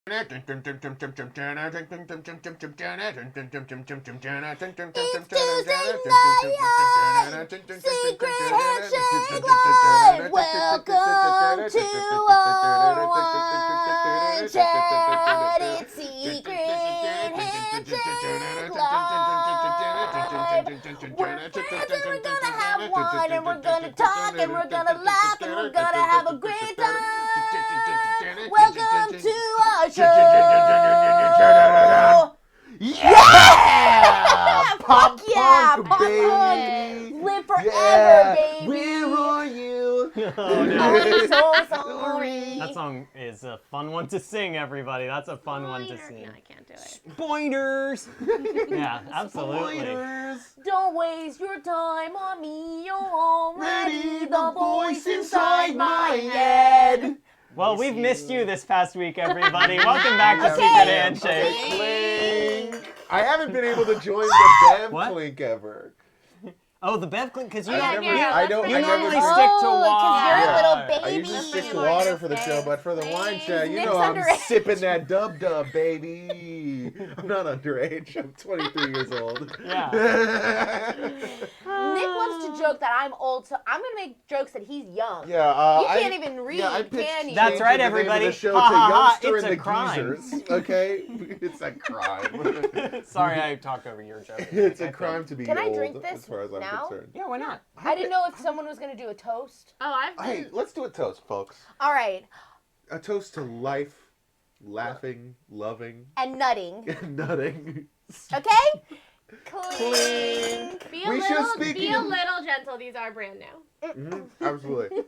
It's Tuesday night, secret handshake live. Welcome to our wine chat. It's secret handshake live. We're friends and we're gonna have wine and we're gonna talk and we're gonna laugh and we're gonna have a great time. Welcome to our show. Yeah! Fuck yeah! Pop baby! Live forever, baby! Where are you? Oh, no. I'm so sorry. That song is a fun one to sing, everybody. That's a fun one to sing. No, I can't do it. Pointers! Yeah, absolutely. Pointers. Don't waste your time on me. You're already the voice inside my head. Well, we've missed you this past week, everybody. Welcome back to Okay. Secret Handshake. Clink. I haven't been able to join the Bev What? Clink ever. Oh, the Bev Clink, because you Yeah, don't. yeah, I don't. You I normally never stick to Oh, 'cause water. you're a little I baby. usually stick to Baby. water for the show, but for the wine chat, you Nick's know I'm underage. sipping that dub, baby. I'm not underage. I'm 23 years old. Yeah. Nick loves to joke that I'm old, so I'm gonna make jokes that he's young. Yeah, You can't even read, I pitched can you? That's changing right, the name of everybody. The show Ha, to ha, ha. Youngster It's and a the crime. Geezers. Okay, it's a crime. Sorry, I talked over your joke. It's a crime to be Can I old, drink this as far as I'm now? concerned. Yeah, why not? I didn't know if someone was gonna do a toast. Oh, I've Hey, been. let's do a toast, folks. All right, A toast to life, laughing, loving, and nutting. and nutting. Okay? Clink. Be a We should little, speak be in- a little gentle. These are brand new. Absolutely.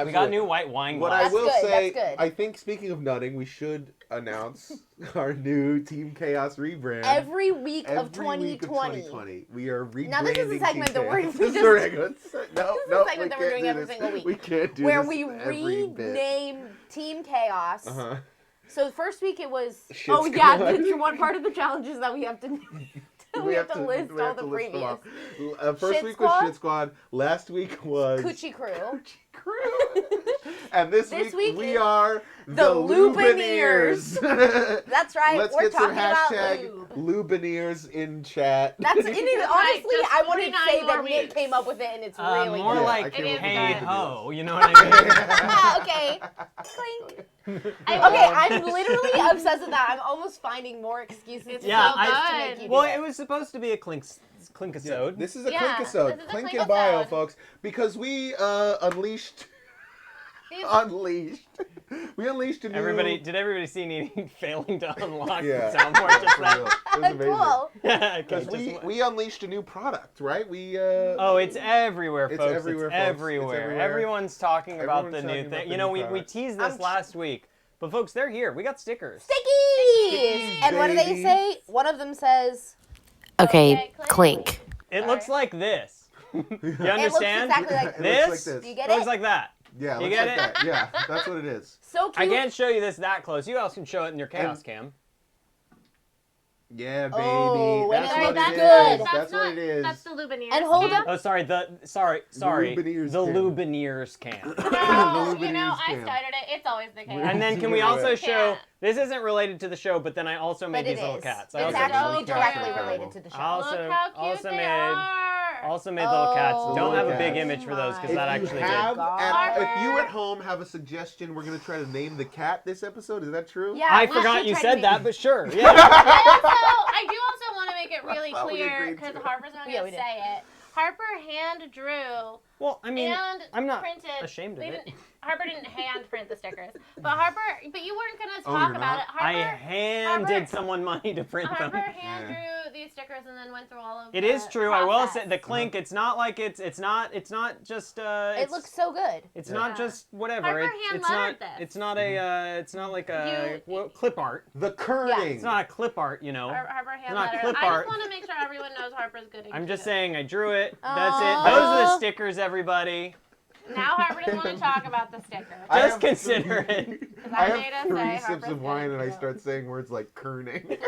We got new white wine What glass. I will That's good, say, that's good. I think speaking of nutting, we should announce our new Team Chaos rebrand. Every week of Every week 2020. We are rebranding. Now, this is a segment Team that we're- Chaos. we This is just- a regular no, is a no, segment we that we're can't doing do every this. single week. We can't do Where this we every bit. rename Team Chaos. Uh-huh. So the first week it was. Shit Oh yeah, Squad. one part of the challenge is that we have to. we have to list all the them previous. off. First Shit week Squad? was Shit Squad. Last week was Coochie Crew. Crew. And this This week week we is are the Lubineers. That's right. Let's we're get some talking about hashtag lube. Lubineers in chat. That's it. Is, honestly, just I wanted to 49 say that more Nick weeks. came up with it, and it's really More good. I like can't It wait is to hey do ho, this. you know what I mean? Ah, okay. Clink. Okay, I'm literally obsessed with that. I'm almost finding more excuses It's to Yeah, so I- make good. you Well, do it was supposed to be a Clinkisode. This is a Yeah, Clinkisode. this is a Clink Clinkisode. and bio, folks. Because we unleashed These- we unleashed a new Did everybody see me failing to unlock Yeah. the soundboard just For then? real. It was amazing. Cool. Yeah, okay, Because we unleashed a new product, right? We Oh, it's everywhere, It's folks. everywhere, It's folks. everywhere. It's everywhere. Everyone's talking about Everyone's the talking new about thing. the You know, new we product. teased this last week, but folks, they're here. We got stickers. Stickies! And what do they baby. say? One of them says, Okay, Clink. It Sorry. looks like this. You It looks understand? exactly like It this? looks like this. Do you get It looks it? like that. Yeah, You looks get like it? that. Yeah, that's what it is. So cute. I can't show you this that close. You guys can show it in your Chaos Cam. Yeah, baby. Oh, and that's it what looks it good. is. That's what it is. That's the Lubineers. And hold cam. up. Oh, sorry. Sorry. Lubineers The Cam. Lubineers Cam. Well, you know, Lubineers I cam. started it. It's always the cam. And then can we Yeah. also show? Yeah. This isn't related to the show, but then I also made But it these little is. cats. I It's also actually so directly cute. related to the show. I also- Look how cute also they made- are. Also made little cats. Oh, Don't have a little big cats. image for those because If that you actually have, God. if you at home have a suggestion, we're gonna try to name the cat this episode. Is that true? Yeah, I we forgot should you try to said make- that, but sure. Yeah. I do also want to make it really thought we clear agreed because to it. Harper's not Yeah, going we to did. say it. Harper hand drew Well, I mean, and I'm not printed. ashamed of they it. didn't- Harper didn't hand print the stickers, but you weren't going to Oh, talk you're about not? it. I Harper handed someone money to print Harper them. hand Yeah. drew these stickers and then went through all of It the is true. I will say process. the Clink. It's not like it's not just. It looks so good. It's Yeah. not just whatever. Harper It, hand it's not. lettered this. It's not a. It's not like a clip art. The kerning. It's not a clip art, you know. Harper hand not lettered. clip I art. just want to make sure everyone knows Harper's good and I'm just cute. saying. I drew it. That's it. Aw. Those are the stickers, everybody. Now Harper doesn't want to talk about the sticker. I Just have- consider it. Because I made us have say 3 sips Harper's of wine good and I cute. start saying words like kerning.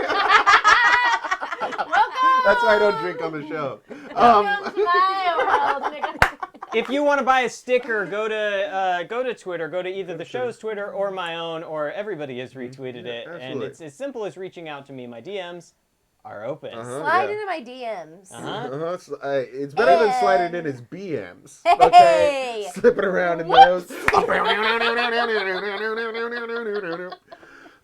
Welcome. That's why I don't drink on the show. Welcome to my world, nigga. If you want to buy a sticker, go to Twitter. Go to either the show's Twitter or my own, or everybody has retweeted it. Absolutely. And it's as simple as reaching out to me. My DMs are open. Slide yeah. into my DMs. It's better than sliding in his BMs. Hey! Okay? Slipping around in those.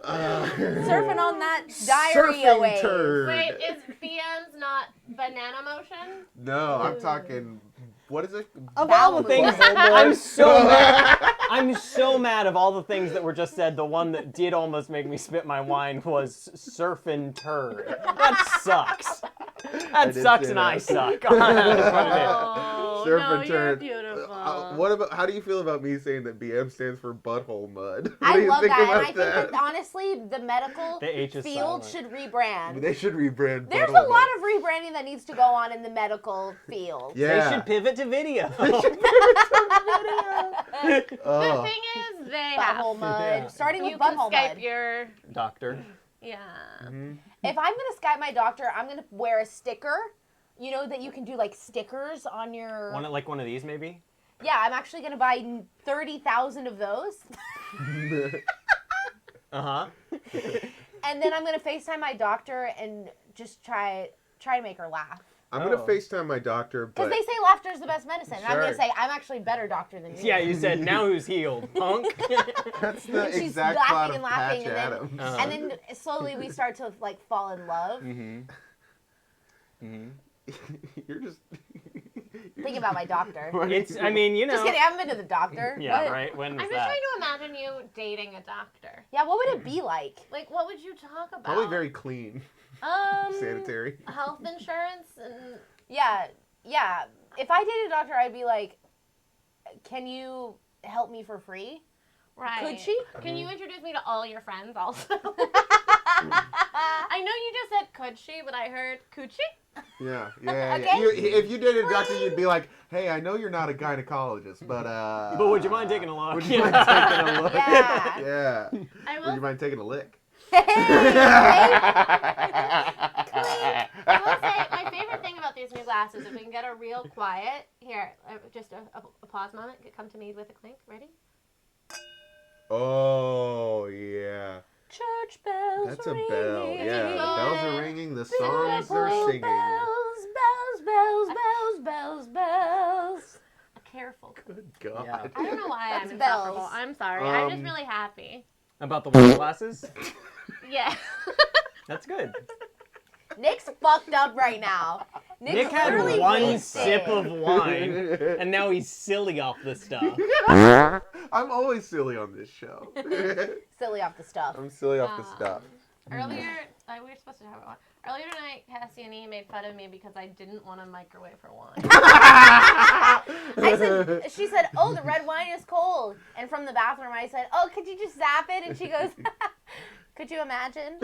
Surfing on that diarrhea Surfing wave. turd. Wait, is BM's not banana motion? No, I'm talking. What is it? Of all the things, I'm so mad of all the things that were just said. The one that did almost make me spit my wine was surfing turd. That sucks. That sucks and I suck. That's what it is. Oh, Surf no, and you're turd. beautiful. What about? How do you feel about me saying that BM stands for butthole mud? What I do you love think that, and about I think that honestly, the medical The H is field silent. should rebrand. They should rebrand. There's a butthole lot mud. of rebranding that needs to go on in the medical field. Yeah. They should pivot to video. The Oh. thing is, they have. Butthole mud. Yeah. Starting You with can butthole Skype mud. your. Doctor. Yeah. If I'm gonna Skype my doctor, I'm gonna wear a sticker. You know that you can do like stickers on your. Like one of these, maybe? Yeah, I'm actually gonna buy 30,000 of those, Uh-huh. and then I'm gonna FaceTime my doctor and just try to make her laugh. I'm gonna Oh. FaceTime my doctor, Because but they say laughter is the best medicine. And I'm gonna Sure. say I'm actually a better doctor than you. Yeah, you said, now who's healed, punk? that's the And she's exact laughing plot and of laughing, Patch and Adams. Uh-huh. And then slowly we start to like fall in love. You're just Think about my doctor. It's, I mean, you know. Just kidding. I haven't been to the doctor. Yeah, What? right? When was I'm just that? trying to imagine you dating a doctor. Yeah, what would it be like? Like, what would you talk about? probably very clean, sanitary. Health insurance and. Yeah. If I dated a doctor, I'd be like, can you help me for free? Right. Could she? Can you introduce me to all your friends also? I know you just said could she, but I heard could she? Yeah. Okay. If you dated a doctor, you'd be like, "Hey, I know you're not a gynecologist, but But would you mind taking a look? Would you mind taking a look? Yeah. Yeah. I Would will, you mind taking a lick? Hey, I will say my favorite thing about these new glasses, if we can get a real quiet here, just a pause moment. Come to me with a clink. Ready? Oh yeah. church bells That's a ringing. bell. Yeah. The bells are ringing. The songs Beautiful are singing. bells, bells. A careful. Good God. Yeah. I don't know why That's I'm insufferable. bells. I'm sorry. I'm just really happy. About the wine glasses? Yeah. That's good. Nick's fucked up right now. Nick had literally one wasted. sip of wine, and now he's silly off the stuff. I'm always silly on this show. Silly off the stuff. I'm silly off the stuff. Earlier, we were supposed to have it on. Earlier tonight, Cassie and E made fun of me because I didn't want to microwave her wine. She said, "Oh, the red wine is cold." And from the bathroom, I said, "Oh, could you just zap it?" And she goes, "Could you imagine?"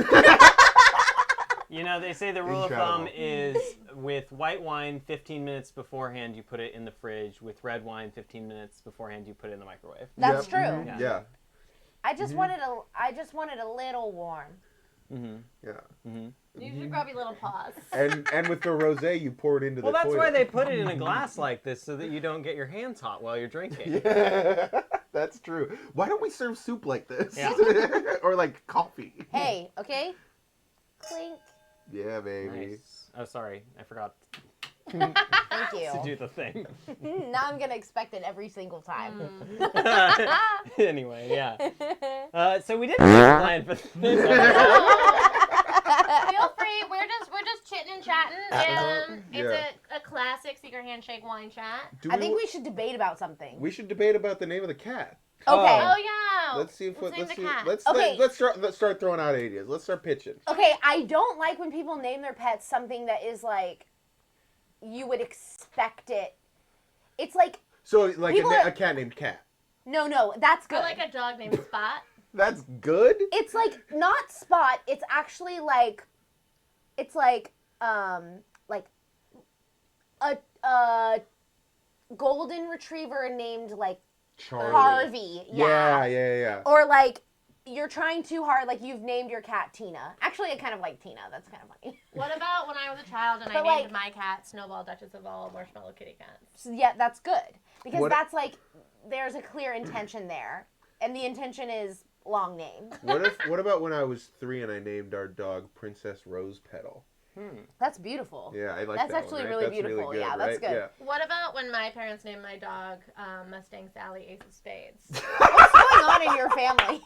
You know, they say the rule of thumb Incredible. is with white wine, 15 minutes beforehand, you put it in the fridge. With red wine, 15 minutes beforehand, you put it in the microwave. That's Yep. true. Mhm. Yeah. I just wanted a little warm. Mm-hmm. Yeah. Mm-hmm. You should grab your little paws. And with the rosé, you pour it into Well, the that's toilet. why they put it in a glass like this, so that you don't get your hands hot while you're drinking. Yeah, that's true. Why don't we serve soup like this? Yeah. Or like coffee? Hey, okay? Clink. Yeah, baby. Nice. Oh, sorry. I forgot Thank to you. do the thing. Now I'm going to expect it every single time. Anyway, yeah. So we didn't plan for this episode. Feel free. We're just chitting and chatting. It's Yeah. a classic secret handshake wine chat. Do I think we should debate about something. we should debate about the name of the cat. Okay. Oh yeah. Let's see if Let's name let's the see. cat. Okay. Let's start throwing out ideas. Let's start pitching. Okay, I don't like when people name their pets something that is like you would expect it. It's like So like People a cat named Cat. no, that's good. Or like a dog named Spot. That's good. It's like not Spot. It's actually like it's like a golden retriever named like Charlie. Harvey. Yeah. Or like you're trying too hard. Like you've named your cat Tina. Actually, I kind of like Tina. That's kind of funny. What about when I was a child and But, I named like- my cat Snowball, Duchess of all Marshmallow Kitty Cats? So, yeah, that's good because What- that's like there's a clear intention there, and the intention is long name. What about when I was 3 and I named our dog Princess Rose Petal? That's beautiful. Yeah, I like That's that one, actually right? really That's beautiful. good, Yeah, that's right? good. What about when my parents named my dog Mustang Sally Ace of Spades? What's going on in your family?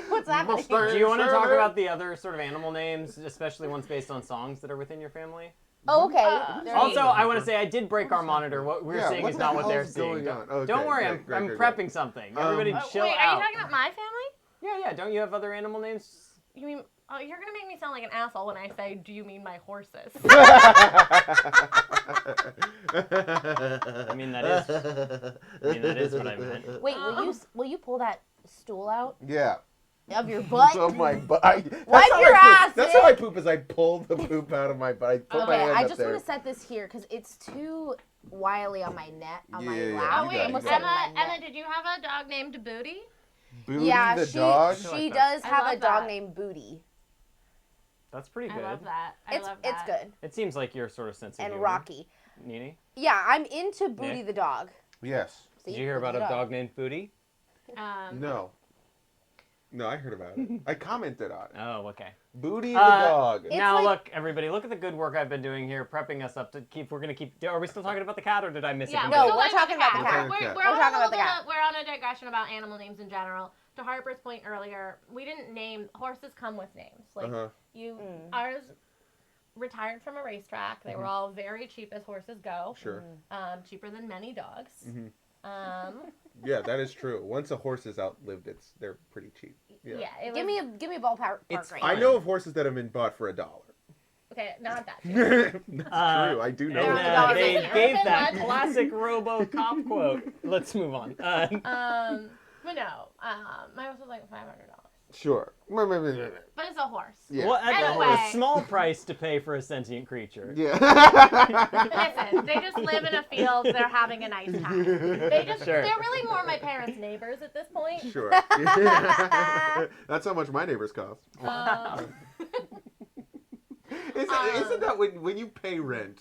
What's happening? Mustang. Do you want to talk Sure. about the other sort of animal names, especially ones based on songs that are within your family? Oh, okay. There you Also, go. I want to say I did break our monitor. What we're Yeah, seeing what is the not what they're hell's going seeing. on? Okay, Don't worry, great, I'm great, prepping great. something. Everybody chill Wait, out. are you talking about my family? Yeah. Don't you have other animal names? You mean? Oh, you're gonna make me sound like an asshole when I say, "Do you mean my horses?" I mean that is what I meant. Wait, will you pull that stool out Yeah. of your butt? So my butt. Wipe your ass, That's man. how I poop. Is I pull the poop out of my butt. I put my Okay, hand I up just there. want to set this here because it's too wily on my neck, on my Yeah, lap. Oh you wait, got it, Almost you got on my it. Emma, neck. did you have a dog named Booty? Booty Yeah, the she dog. she that. does I have a love dog that. named Booty. That's pretty I good. love that. It's love that. good It seems like you're sort of sensitive. and Rocky. Nini, Yeah, I'm into Booty Nick? the dog. Yes. See? did you hear Booty about the a dog named Booty? No. No, I heard about it. I commented on it. Oh, okay. Booty the Uh, dog. It's Now like- look, everybody, look at the good work I've been doing here, prepping us up to keep. We're gonna keep. Are we still talking about the cat, or did I miss it? Yeah, No, still we're talking about the cat. We're, We're we're, talking on a about the little cat. bit- we're on a digression about animal names in general. To Harper's point earlier, we didn't name horses. Come with names. Like Uh-huh. you, ours retired from a racetrack. They were all very cheap as horses go. Sure. Cheaper than many dogs. Mhm. Um, Yeah, that is true. Once a horse is outlived, they're pretty cheap. Yeah. yeah. It Give was, me a ballpark It's rate. fine. I know of horses that have been bought for $1. okay, not that. cheap. That's Uh, true. I do know. And the that. dog they is an gave urban that legend. classic RoboCop quote. Let's move on. But no, my horse was like $500. Sure. But it's a horse. Yeah. Well, at Anyway. a small price to pay for a sentient creature. Yeah. Listen, they just live in a field. They're having a nice time. Sure. They're really more my parents' neighbors at this point. Sure. That's how much my neighbors cost. Isn't that when you pay rent,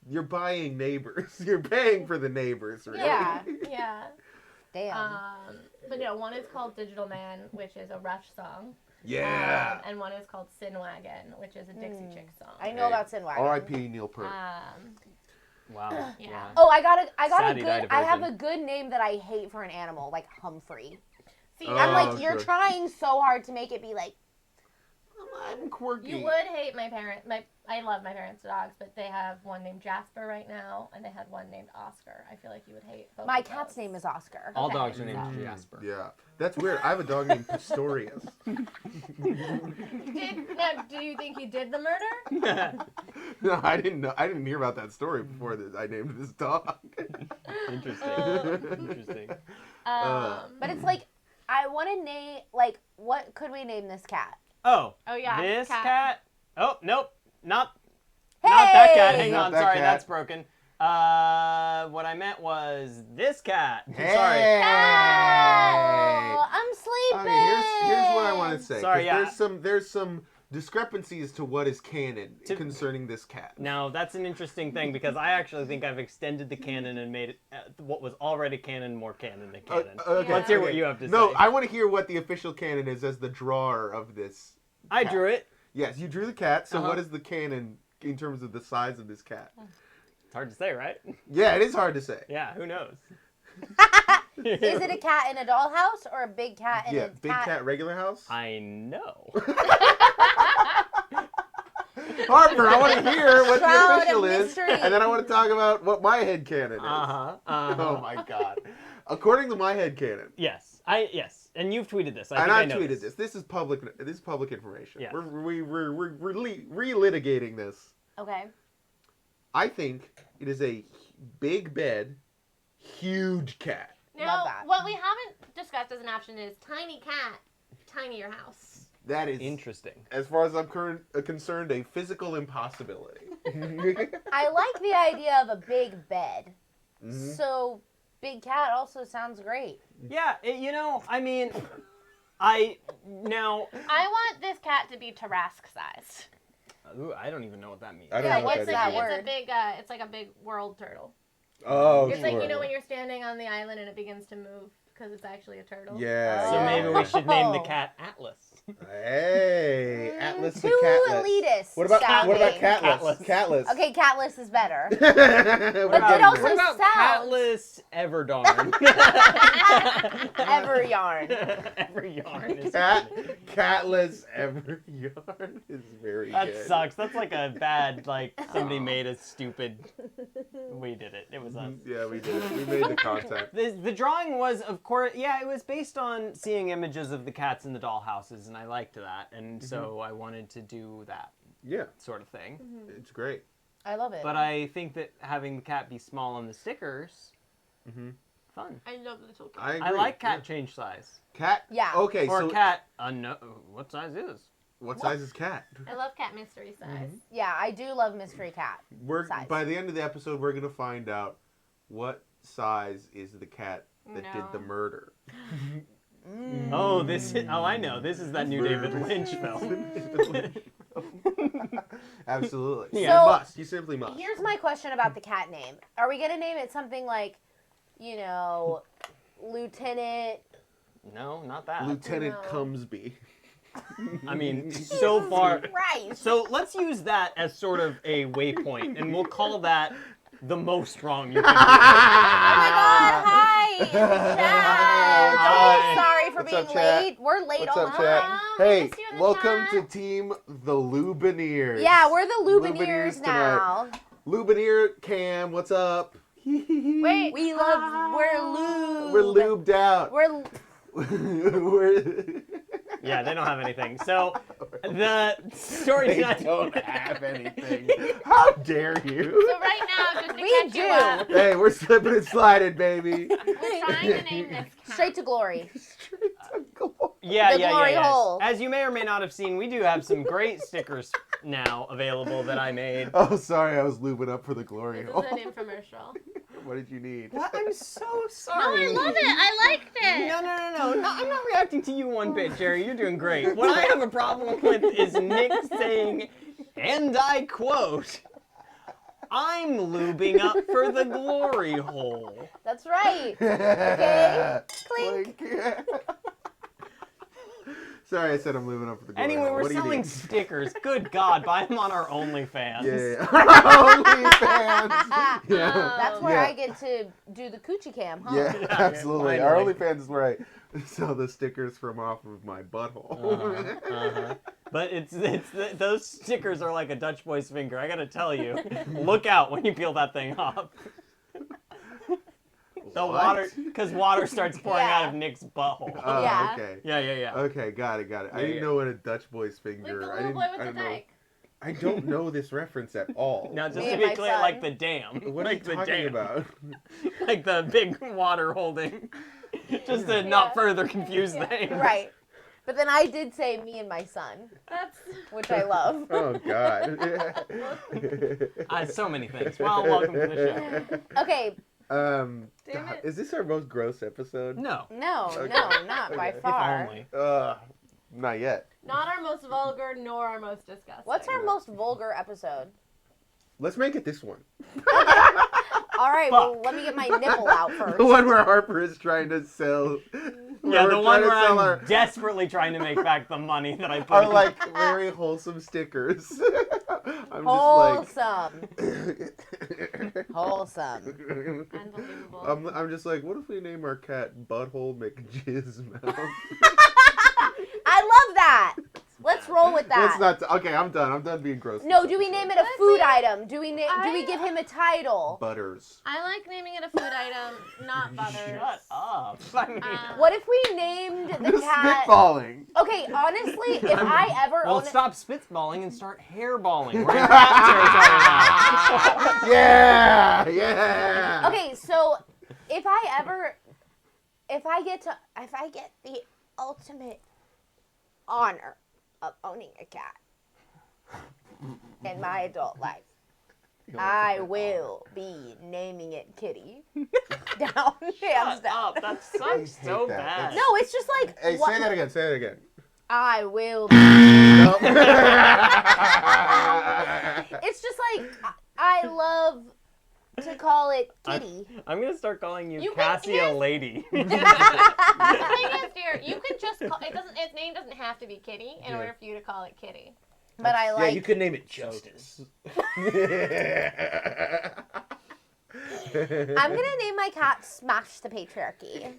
you're buying neighbors? You're paying for the neighbors, really? Yeah. Yeah. Damn. But no, one is called Digital Man, which is a Rush song. Yeah. And one is called Sin Wagon, which is a Dixie Chicks song. I know that's in Wagon. R.I.P. Neil Peart. Wow. Yeah. Wow. Oh, I got Sad a he died good. of I have virgin. a good name that I hate for an animal, like Humphrey. See, Oh, I'm like, you're sure. trying so hard to make it be like. I'm quirky. you would hate my parents. I love my parents' dogs, but they have one named Jasper right now, and they had one named Oscar. I feel like you would hate both My of cat's those. name is Oscar. All Okay. dogs are named Jasper. Yeah. That's weird. I have a dog named Pistorius. Do you think he did the murder? No, I didn't know. I didn't hear about that story before I named this dog. Interesting. Interesting. But it's like, I want to name, like, what could we name this cat? Oh. Oh, yeah, This cat. cat. Oh nope. Not that cat. Hang Not on. that Sorry, cat. that's broken. What I meant was this cat. Hey! Sorry. Oh, I'm sleeping. Okay, here's what I want to say. 'cause Sorry, yeah. There's some discrepancies to what is canon concerning this cat. Now that's an interesting thing because I actually think I've extended the canon and made it what was already canon more canon than canon. Okay, Let's hear what okay. you have to No, say. I want to hear what the official canon is as the drawer of this. I drew it. Yes, you drew the cat. So Uh-huh. what is the canon in terms of the size of this cat? It's hard to say, right? Yeah, it is hard to say. Yeah, who knows? Is it a cat in a dollhouse or a big cat in Yeah, a big cat regular house. I know. Harper, I want to hear what Shroud the of official is, mystery. and then I want to talk about what my head canon is. Oh my god! According to my head canon, Yes, and you've tweeted this. I and think I know tweeted this. This is public. This is public information. Yes. We're relitigating this. Okay. I think it is a big bed, huge cat. Love Now, that. what we haven't discussed as an option is tiny cat, tinier house. That is, Interesting. as far as I'm concerned, a physical impossibility. I like the idea of a big bed. Mhm. So, big cat also sounds great. Yeah, I mean, I want this cat to be Tarrasque sized. Ooh, I don't even know what that means. I don't Yeah, know what what's that that is. word? It's a big, it's like a big world turtle. Oh, It's sure. like, you know, when you're standing on the island and it begins to move because it's actually a turtle. Yeah. So yeah, maybe yeah. we should name the cat Atlas. Hey, Atlas the Too Catless. elitist. What about sounding. Catless? Catless. Okay, Catless is better. But that also What about sounds- Catless Everdarn? Ever yarn. Everyarn is Catless Ever Yarn is very That good. sucks. That's like a bad, like, somebody made a stupid... We did it. It was us. Yeah, we did it. We made the content. The drawing was, of course, yeah, it was based on seeing images of the cats in the dollhouses, and I liked that, and so I wanted to do that Yeah, sort of thing. it's great. I love it. But I think that having the cat be small on the stickers, fun. I love little cat. I agree. I like cat Yeah. change size. Cat? Yeah. Okay, Or so cat, what size is? what size is cat? I love cat mystery size. Yeah, I do love Mystery Cat. We're Size. by the end of the episode, we're gonna find out what size is the cat that did the No. murder. Oh, I know. This is that new David Lynch film. Absolutely. Yeah. You So- must. You simply must. Here's my question about the cat name. Are we going to name it something like, you know, Lieutenant... No, not that. Lieutenant No. Cumsby. I mean, so far. Right. So let's use that as sort of a waypoint, and we'll call that the most wrong you can do. Oh my God, hi, in the chat. Hi. Sorry for What's being up, chat? late. We're late What's all up, the chat? time. we Hey, missed you in the welcome to chat. Team the Lubineers. Yeah, we're the Lubineers Lubineers tonight. now. Lubineer Cam, what's up? Wait. We love, we're lube. We're lubed out. We're, We're Yeah, they don't have anything. So the story they tonight. don't have anything. How dare you? So right now, just to We catch do. you up, Hey, we're slipping and sliding, baby. we're trying to name this cat. straight to glory. Straight to glory. Yeah, The yeah, glory yeah, yeah. hole. As you may or may not have seen, we do have some great stickers now available that I made. Oh, sorry, I was lubing up for the glory This hole. is an infomercial. What did you need? What? I'm so No, sorry. I love it. I liked it. No, I'm not reacting to you one bit, Jerry. You're doing great. What I have a problem with is Nick saying, and I quote, I'm lubing up for the glory hole. That's right. Okay. Clink. Sorry, I said I'm lubing up for the glory Anyway, hole. we're What do you selling need? stickers. Good God, buy them on our OnlyFans. Yeah. OnlyFans. Yeah. That's where Yeah. I get to do the coochie cam, huh? Yeah, absolutely. finally. Our OnlyFans is where I sell the stickers from off of my butthole. But those stickers are like a Dutch boy's finger. I gotta tell you, look out when you peel that thing off. The What? water, because water starts pouring Yeah. out of Nick's butthole. Oh, Yeah. okay. Yeah. Okay, got it. I didn't yeah. know what a Dutch boy's Like finger. the I little didn't. boy with I the don't know. dyke. I don't know this reference at all. Now, just Me to and be my clear, son. like the dam. What like are you the talking dam. about? Like the big water holding. Just to not further confuse things. Right. But then I did say me and my son, That's which I love. Oh God. So many things. Well, welcome to the show. Okay. Damn it. Is this our most gross episode? No. No, Okay. no, not by Okay. If far. If only. Not yet. not our most vulgar nor our most disgusting. What's our most vulgar episode? Let's make it this one. All right, well, Fuck. let me get my nipple out first. The one where Harper is trying to sell. Yeah, the we're one trying to where sell I'm desperately trying to make back the money that I put our in. like very wholesome stickers. I'm Wholesome. just Wholesome. like. Unbelievable. I'm just like, what if we name our cat Butthole McJizzmouth? I love that. Let's roll with that. Let's not. Okay, I'm done. I'm done being gross. No, this do we episode. name it a food item? Do we do we I- give him a title? Butters? I like naming it a food item, not butter. Shut up. I mean, What if we named the Just cat? spitballing. Okay, honestly, if I ever well, own stop spitballing and start hairballing. We're in cat territory now. Yeah, yeah. Okay, so if I get the ultimate honor of owning a cat in my adult life, I will be naming it Kitty. Down, hands Shut down. up. That I sucks hate so that. bad. No, it's just like. Hey, what- say that again. Say that again. I will be. Nope. It's just like I love to call it Kitty. I'm gonna start calling you, You can Cassia hear- Lady. The thing is, dear, you could just call it. Doesn't its name doesn't have to be Kitty in Yeah. order for you to call it Kitty. But I like. Yeah, you could name it Justice. I'm gonna name my cat Smash the Patriarchy.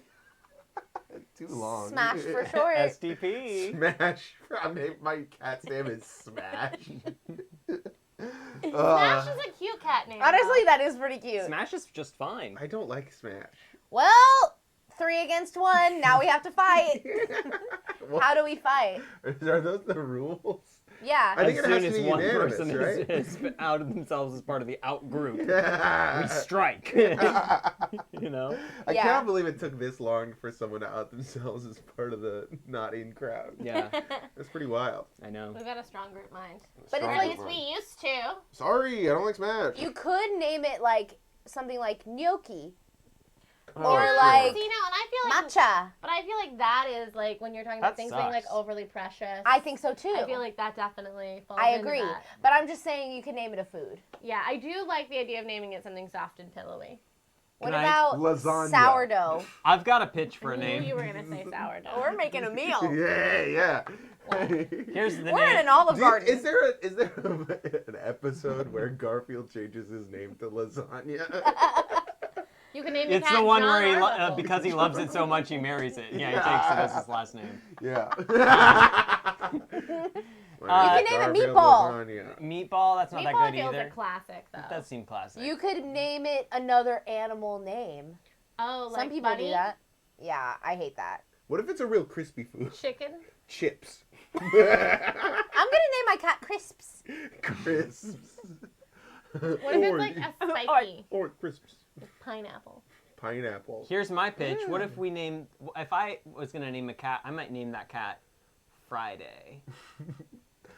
Too long. Smash for short. SDP. Smash. My cat's name is Smash. Smash is a cute cat name. Honestly, that is pretty cute. Smash is just fine. I don't like Smash. Well, 3 against 1. Now we have to fight. What? How do we fight? Are those the rules? Yeah. I think As it has soon to as be one unanimous, person right? is outed themselves as part of the out group, we I strike. You know? Yeah. cannot believe it took this long for someone to out themselves as part of the not in crowd. Yeah, That's pretty wild. I know. We've got a strong group mind. But it's Strong Or at like- least group. we used to. Sorry, I don't like Smash. You could name it like something like gnocchi Oh, or sure. like See, no, and I feel like matcha. But I feel like that is like when you're talking about That things being like sucks. overly precious. I think so too. I feel like that definitely falls I into agree. that. But I'm just saying you can name it a food. Yeah, I do like the idea of naming it something soft and pillowy. What Can I- about Lasagna. sourdough? I've got a pitch for I a knew name. you were gonna say sourdough. Oh, we're making a meal. Yeah. Here's the We're in name. an Olive Garden. Is there an episode where Garfield changes his name to Lasagna? You can name It's cat the one John where Arbuckle. because he loves it so much he marries it. Yeah, he takes it as his last name. Yeah. You can name it Garfield Meatball. Lasagna. Meatball, that's not Meatball that good feels either. a classic though. It does seem classic. You could name it another animal name. Oh, like Some people bunny? do that. Yeah, I hate that. What if it's a real crispy food? Chicken. Chips. I'm gonna name my cat Crisps. Crisps. What if it's like a spiky Or crisps. pineapple? Pineapple. Here's my pitch. What if we named? If I was gonna name a cat, I might name that cat Friday.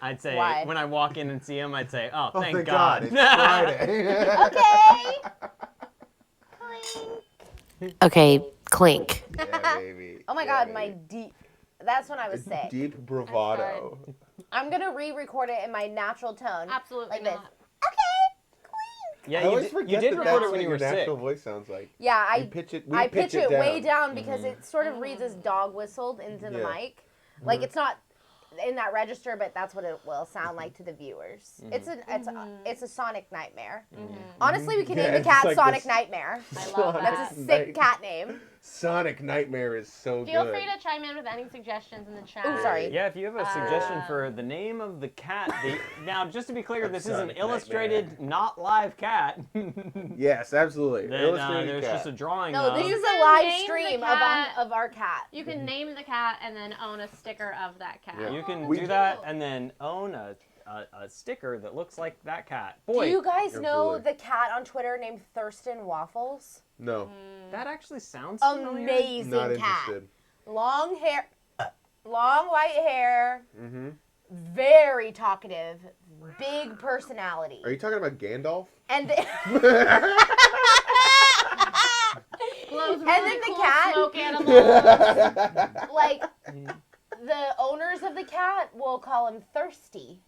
I'd say Why? when I walk in and see him, I'd say, "Oh, Oh, thank thank God." God. It's Friday. Okay. Okay, Clink. Yeah, baby. Oh my Yeah, God, my baby. deep. That's when I was sick. Deep bravado. I'm gonna re-record it in my natural tone. Absolutely Like this. not. Yeah, I you always did, forget you did that record that's it when what you your were sick. natural voice sounds like. Yeah, We pitch it it way down. down because it sort of reads as dog whistled into the Yeah. mic. Like it's not in that register, but that's what it will sound like to the viewers. It's a sonic nightmare. Honestly, we can Yeah, name the it's cat like Sonic this- Nightmare. I love that. That's a sick cat name. Sonic Nightmare is so Feel good. free to chime in with any suggestions in the chat. Ooh, sorry. Yeah, if you have a suggestion for the name of the cat. Now, just to be clear, this is an Sonic illustrated, not live cat. Yes, absolutely. Then, Illustrated there's cat. just a drawing No, of. this is can a live name the stream cat. of our cat. You can name the cat and then own a sticker of that cat. Yeah. You can We do do. that and then own a sticker that looks like that cat. Boy, Do you guys know Absolutely. the cat on Twitter named Thurston Waffles? No, that actually sounds familiar. Amazing not cat. interested. Long hair, long white hair, Mm-hmm. very talkative, big personality. Are you talking about Gandalf? And Blows And really then the cool cat- smoke animals. like the owners of the cat will call him Thirsty.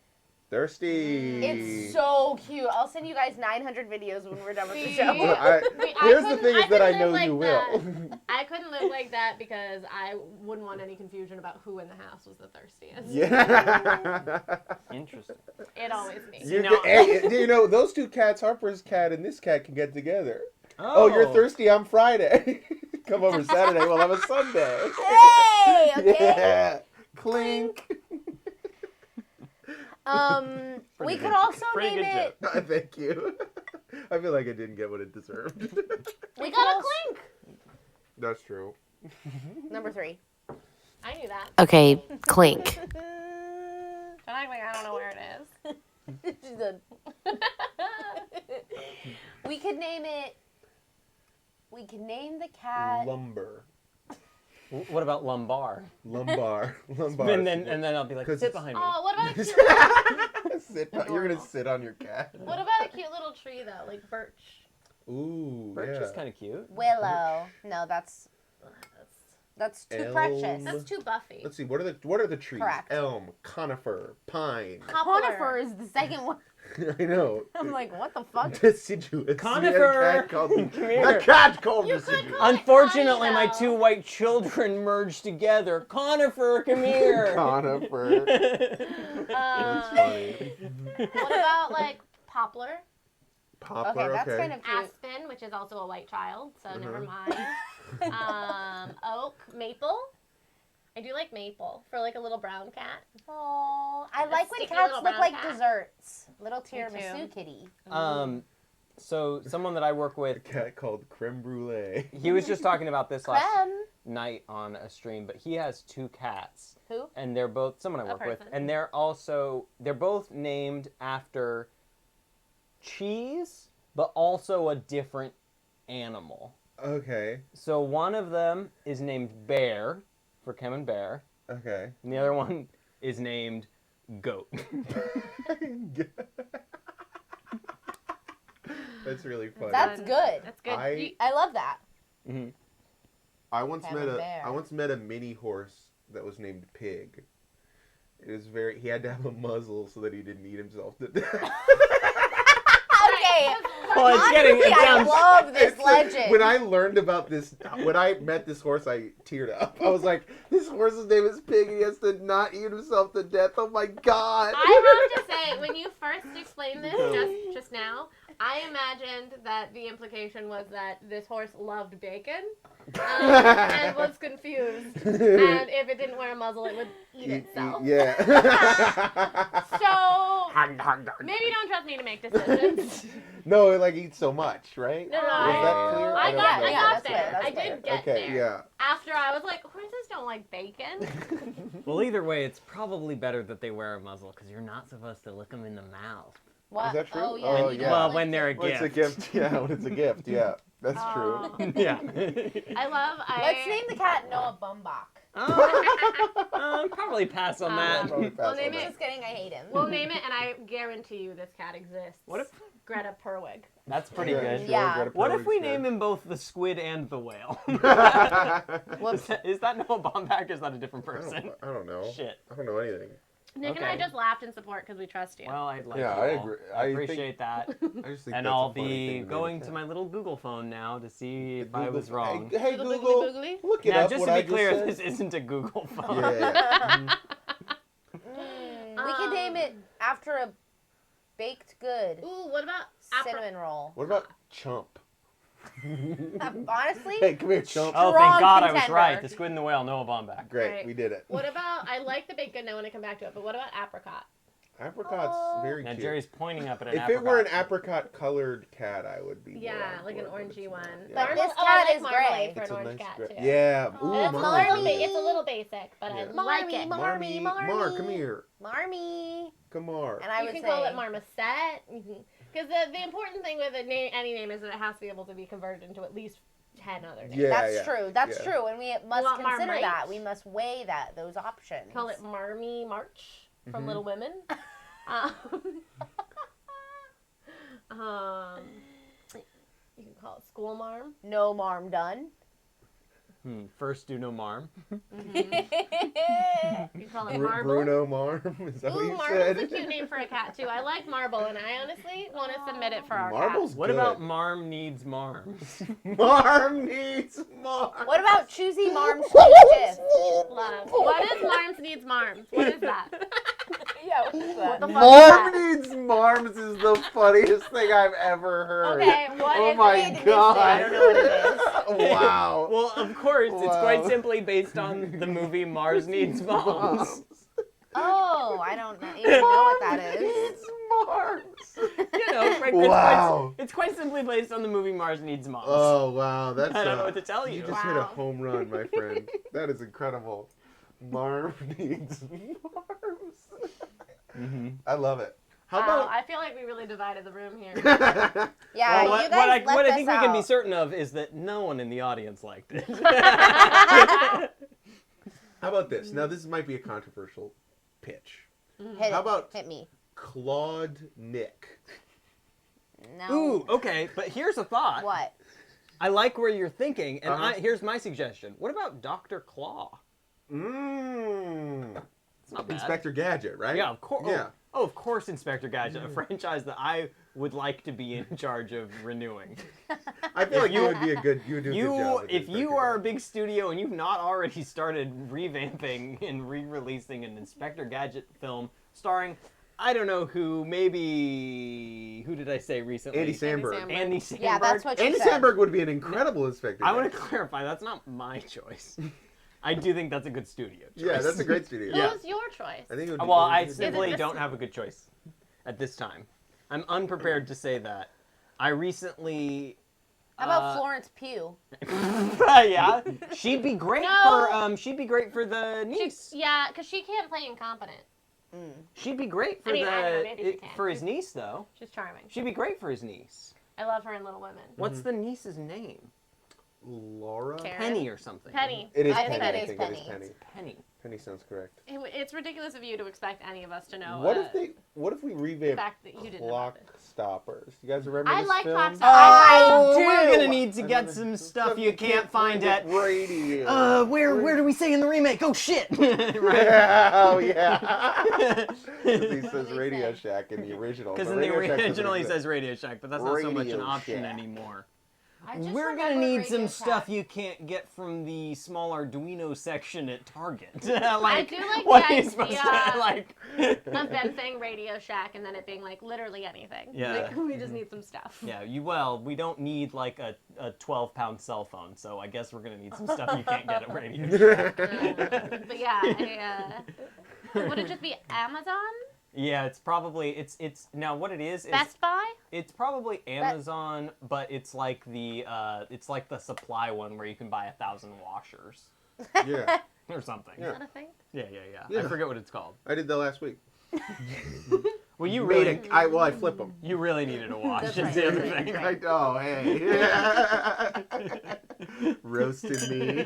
Thirsty. It's so cute. I'll send you guys 900 videos when we're done with the See? show. Well, Wait, here's the couldn't- thing is that couldn't I live know like you will. that. I couldn't live like that because I wouldn't want any confusion about who in the house was the thirstiest. Yeah. Interesting. It always me. You know- hey, you know, those two cats, Harper's cat and this cat, can get together. Oh, you're thirsty on Friday. Come over Saturday, we'll have a Sunday. Hey, okay. Yeah. Clink. We could also Pretty name good it. joke. Thank you. I feel like I didn't get what it deserved. We got a Clink. That's true. Number 3. I knew that. Okay, Clink. Don't act like I don't know where it is. She's done. We could name it. We could name the cat. Lumber. What about lumbar? Lumbar. Lumbar. And then I'll be like, 'Cause sit it's- behind me. Oh, what about a You're gonna sit on your cat. What about a cute little tree though, like birch? Ooh, Birch yeah. is kind of cute. Willow. No, that's too Elm. precious. That's too Buffy. Let's see. What are the trees? Correct. Elm, conifer, pine. Conifer is the second one. I know. I'm like, what the fuck? Deciduous. Conifer. The Come here. cat called You could deciduous. call it Unfortunately, my Connie, two white children merged together. Conifer, come here. Conifer. That's funny. What about like poplar, Poplar. Okay, that's kind of cute. aspen, which is also a white child, so never mind. Oak, maple. I do like maple for like a little brown cat. Oh, I A like when sticky cats little look brown like cat. desserts. Little too. tiramisu kitty. So someone that I work A with, cat called creme brulee. he was just talking about this last Creme. night on a stream, but he has two cats. Who? And they're both someone I A work with, person. and they're both named after cheese, but also a different animal. Okay. So one of them is named Bear for Camembert, Okay. and the other one is named Goat. That's really funny. That's good. That's good. I love that. Mhm. I once Camembert. met a mini horse that was named Pig. It was he had to have a muzzle so that he didn't eat himself to death. Okay. Well, it's getting- it Honestly, I sounds- love this It's like, legend. when I learned about this, when I met this horse, I teared up. I was like, this horse's name is Pig and he has to not eat himself to death. Oh my God. I have to say, when you first explained this just now, I imagined that the implication was that this horse loved bacon and was confused. And if it didn't wear a muzzle, it would eat itself. Yeah. So, maybe don't trust me to make decisions. No, it like eats so much, right? No, Was that clear? I don't got know. Yeah, there. that's fair, I that's did get Okay, there. yeah. After I was like, horses don't like bacon. Well, either way, it's probably better that they wear a muzzle because you're not supposed to lick them in the mouth. What? Is that true? Oh, yeah. Oh, you yeah. Well, don't when like they're a to- Well, it's a gift. Yeah, when it's a gift. Yeah, that's true. Yeah. Let's name the cat Noah Baumbach. Probably pass on that. Probably pass name on it- that. Just kidding, I hate him. We'll name it, and I guarantee you this cat exists. What if? Greta Perwig. That's pretty Yeah, good. sure, Yeah. Greta What if Gerwig's we good. name him both the squid and the whale? Whoops. Is that Noah Baumbach or is that a different person? I don't know. Shit. I don't know anything. Nick and I Okay. just laughed in support because we trust you. Well, I'd like Yeah, you I all. agree. I I think- appreciate that. I just think And that's I'll a funny be thing to going name a to cat. my little Google phone now to see if I Google- was wrong. Hey Google, Google, googly, googly. look it Now, up. just what to I be clear, said. this isn't a Google phone. Yeah. We can name it after a baked good Ooh, what about cinnamon roll. What about Chump? Honestly, Hey, come here, Chump. Oh, Strong thank God I was contender. right. The squid and the whale, Noah Baumbach. Great, Right. we did it. What about, I like the baked good, I want to come back to it, but what about apricot? Apricot's very Now cute. Jerry's pointing up at an If apricot. it were an apricot-colored cat, I would be. more Yeah, on like an board, orangey it's one. not. But Yeah. this I cat like is marmalade gray. for It's an a orange nice cat, gray. too. Yeah. Ooh, It's Marmy. it's a little basic, but I Yeah. like Marmy, it. Marmy, Marmy. Mar, come here. Marmy. Kamar. And I You would can say call it marmoset. Because the important thing with any name is that it has to be able to be converted into at least 10 other names. Yeah, That's yeah, true. That's yeah. true, and we must want consider Marmite? that. We must weigh those options. Call it Marmy March for Mhm. Little Women. um, you can call it School Marm. No marm done. First do no marm. You can call it Marble. Bruno Marm. Is that what Ooh, you Marble's said? a cute name for a cat too. I like Marble, and I honestly want to submit it for our Marble's What good. about marm needs marms? Marm needs Marm. What about choosy marm shift? cat. Love. What is Marms needs Marms? What is that? Yeah, what the fuck? Marm needs Marms is the funniest thing I've ever heard. Okay, what Oh is my it? God. I don't know what it is. Wow. Well, of course, it's quite Wow. simply based on the movie Mars Needs Moms. Oh, I don't even know what that is. Needs Marms. You know, Frank, Wow. it's quite simply based on the movie Mars Needs Moms. Oh wow, that's I don't know what to tell you. You just hit a Wow. home run, my friend. That is incredible. Marm needs Marms. I love it. How Wow, about I feel like we really divided the room here. Yeah, Well, you guys what I left think us we can be out. certain of is that no one in the audience liked it. how about this? Now this might be a controversial pitch. Hit How it. about Hit me. Claude Nick. No. Ooh, okay, but here's a thought. What? I like where you're thinking, and Uh-huh. here's my suggestion. What about Dr. Claw? Mmm. It's not bad. Inspector Gadget, right? Yeah, of course. Yeah. Oh, of course, Inspector Gadget, a franchise that I would like to be in charge of renewing. I feel like you would be a good. You would do a good job. with If you Inspector are a Gadget. big studio and you've not already started revamping and re-releasing an Inspector Gadget film starring, I don't know who, maybe who did I say recently? Andy Samberg. Samberg. Andy Samberg. Yeah, that's what you Andy said. Samberg would be an incredible Inspector. I want Gadget. to clarify. That's not my choice. I do think that's a good studio choice. Yeah, that's a great studio. Yeah. Who's your choice? I think it would. Be, Well, I it would be- simply this- don't have a good choice at this time. I'm unprepared to say that. I recently. How about Florence Pugh? Yeah, she'd be great No. for she'd be great for the niece. Yeah, because she can't play incompetent. She'd be great for I mean, I don't know, maybe she the can. for his niece though. She's charming. She'd be great for his niece. I love her in Little Women. What's the niece's name? Laura. Karen? Penny or something. Penny. It is I Penny. think I it is think it is Penny. Penny. Penny. Penny sounds correct. It's ridiculous of you to expect any of us to know. What if we the revamp fact that you didn't know Clock about it. Stoppers? You guys remember I this like film? Clock Stoppers. Oh, I we're do. gonna need to get some stuff you can't find at. radio. Where do we say in the remake? Oh shit! Right. Oh yeah. He says Radio Shack in the original. Because but in the Radio Shack doesn't original he exist. says Radio Shack, but that's not so much an Radio option Shack. anymore. I just We're gonna remember need Radio some Shack. stuff you can't get from the small Arduino section at Target. I do like what the are you supposed idea to like? of them saying Radio Shack and then it being like literally anything. Yeah. Like, we just need some stuff. Yeah, we don't need like a 12-pound cell phone, so I guess we're gonna need some stuff you can't get at Radio Shack. But yeah, would it just be Amazon? Yeah, it's probably it's now what it is Best Buy? it's probably Amazon, but it's like the supply one where you can buy 1,000 washers Yeah, or something. Yeah. Is that a thing? Yeah. Yeah. I forget what it's called. I did that last week. Well, you Made really it. I flip them. you really needed a wash. That's That's right, the other that's thing. right. Oh hey. Roasted me.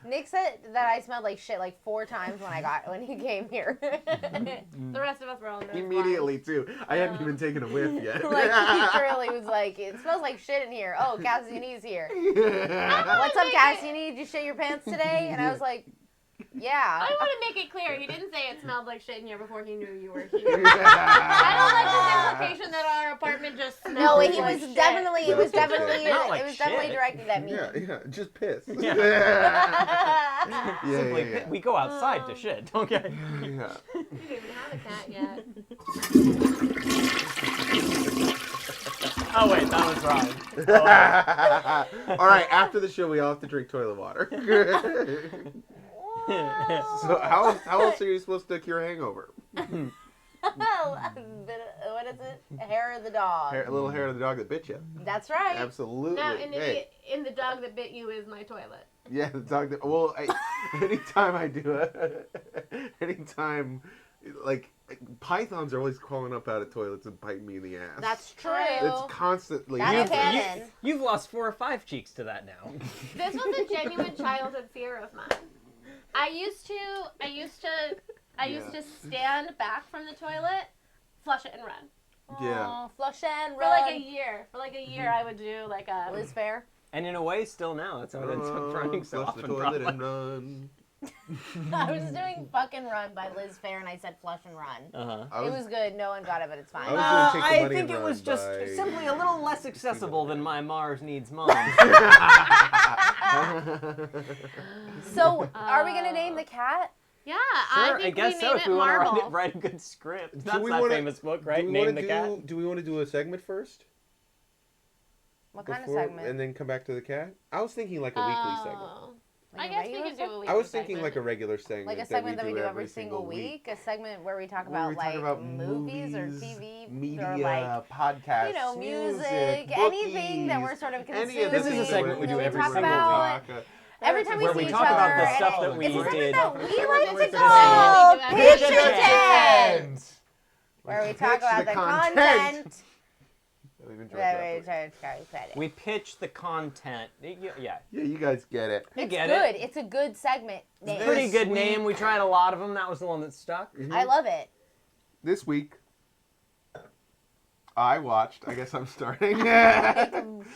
Nick said that I smelled like shit like 4 times when he came here. The rest of us were all in those Immediately too. I hadn't even taken a whiff yet. Like he literally was like, it smells like shit in here. Oh, Cassiani's here. What's up, Cassiani? Did you shit your pants today? And I was like, yeah. I want to make it clear, he didn't say it smelled like shit in here before he knew you were here. I don't like this implication that our apartment just smells No, like he was shit. definitely. It was definitely. Not like It was definitely shit. directed at me. Yeah, just piss. Yeah. Yeah, Simply, yeah. we go outside to shit. Okay. Yeah. You don't even have a cat yet. Oh wait, that was wrong. All right, after the show, we all have to drink toilet water. So how else are you supposed to cure hangover? What is it? Hair of the dog. A little hair of the dog that bit you. That's right. Absolutely. Now, Hey, in the dog that bit you is my toilet. yeah, the dog that. Well, anytime I do it, anytime, like pythons are always crawling up out of toilets and biting me in the ass. That's true. It's constantly. That's happening. canon. You've lost 4 or 5 cheeks to that now. This was a genuine childhood fear of mine. I used to stand back from the toilet, flush it and run. Yeah. Aw, flush and For run. like a year. For like a year I would do like a Liz Fair. And in a way, still now, that's how it ends up running so Flush the often. toilet Probably. and run. I was doing Fucking Run by Liz Fair and I said flush and run. Uh-huh. It was good. No one got it, but it's fine. I was gonna take the I money think and it was run just by- simply a little less accessible than my Mars Needs Mom. So, are we gonna name the cat? Yeah, Sure, I think guess we so. name If it we want to Marble. write a good script, Do that's we that wanna- famous book, right? Name the cat. Do we want to do a segment first? What kind of Before- segment? And then come back to the cat? I was thinking like a weekly segment. Oh. Like I a guess we regular could do a segment? weekly I was thinking segment. like a regular segment. Like a segment that we do every single week? A segment where we talk Where we about talk like about movies or TV media, or like podcasts, you know, music, bookies, anything that we're sort of any of consuming. This is a segment we do that every talk single about week. every time we Where see we each talk about other. the and stuff it- that we it's a segment did. that we like to It's a call segment we do every Picture week. Tent, where we talk pitch about the the content. content. We've enjoyed that that we one. try to credit. We pitch the content. Yeah, Yeah, you guys get it. you It's get good. it. It's a good segment name. Pretty good This name. We tried a lot of them. That was the one that stuck. I love it. This week, I watched. I guess I'm starting.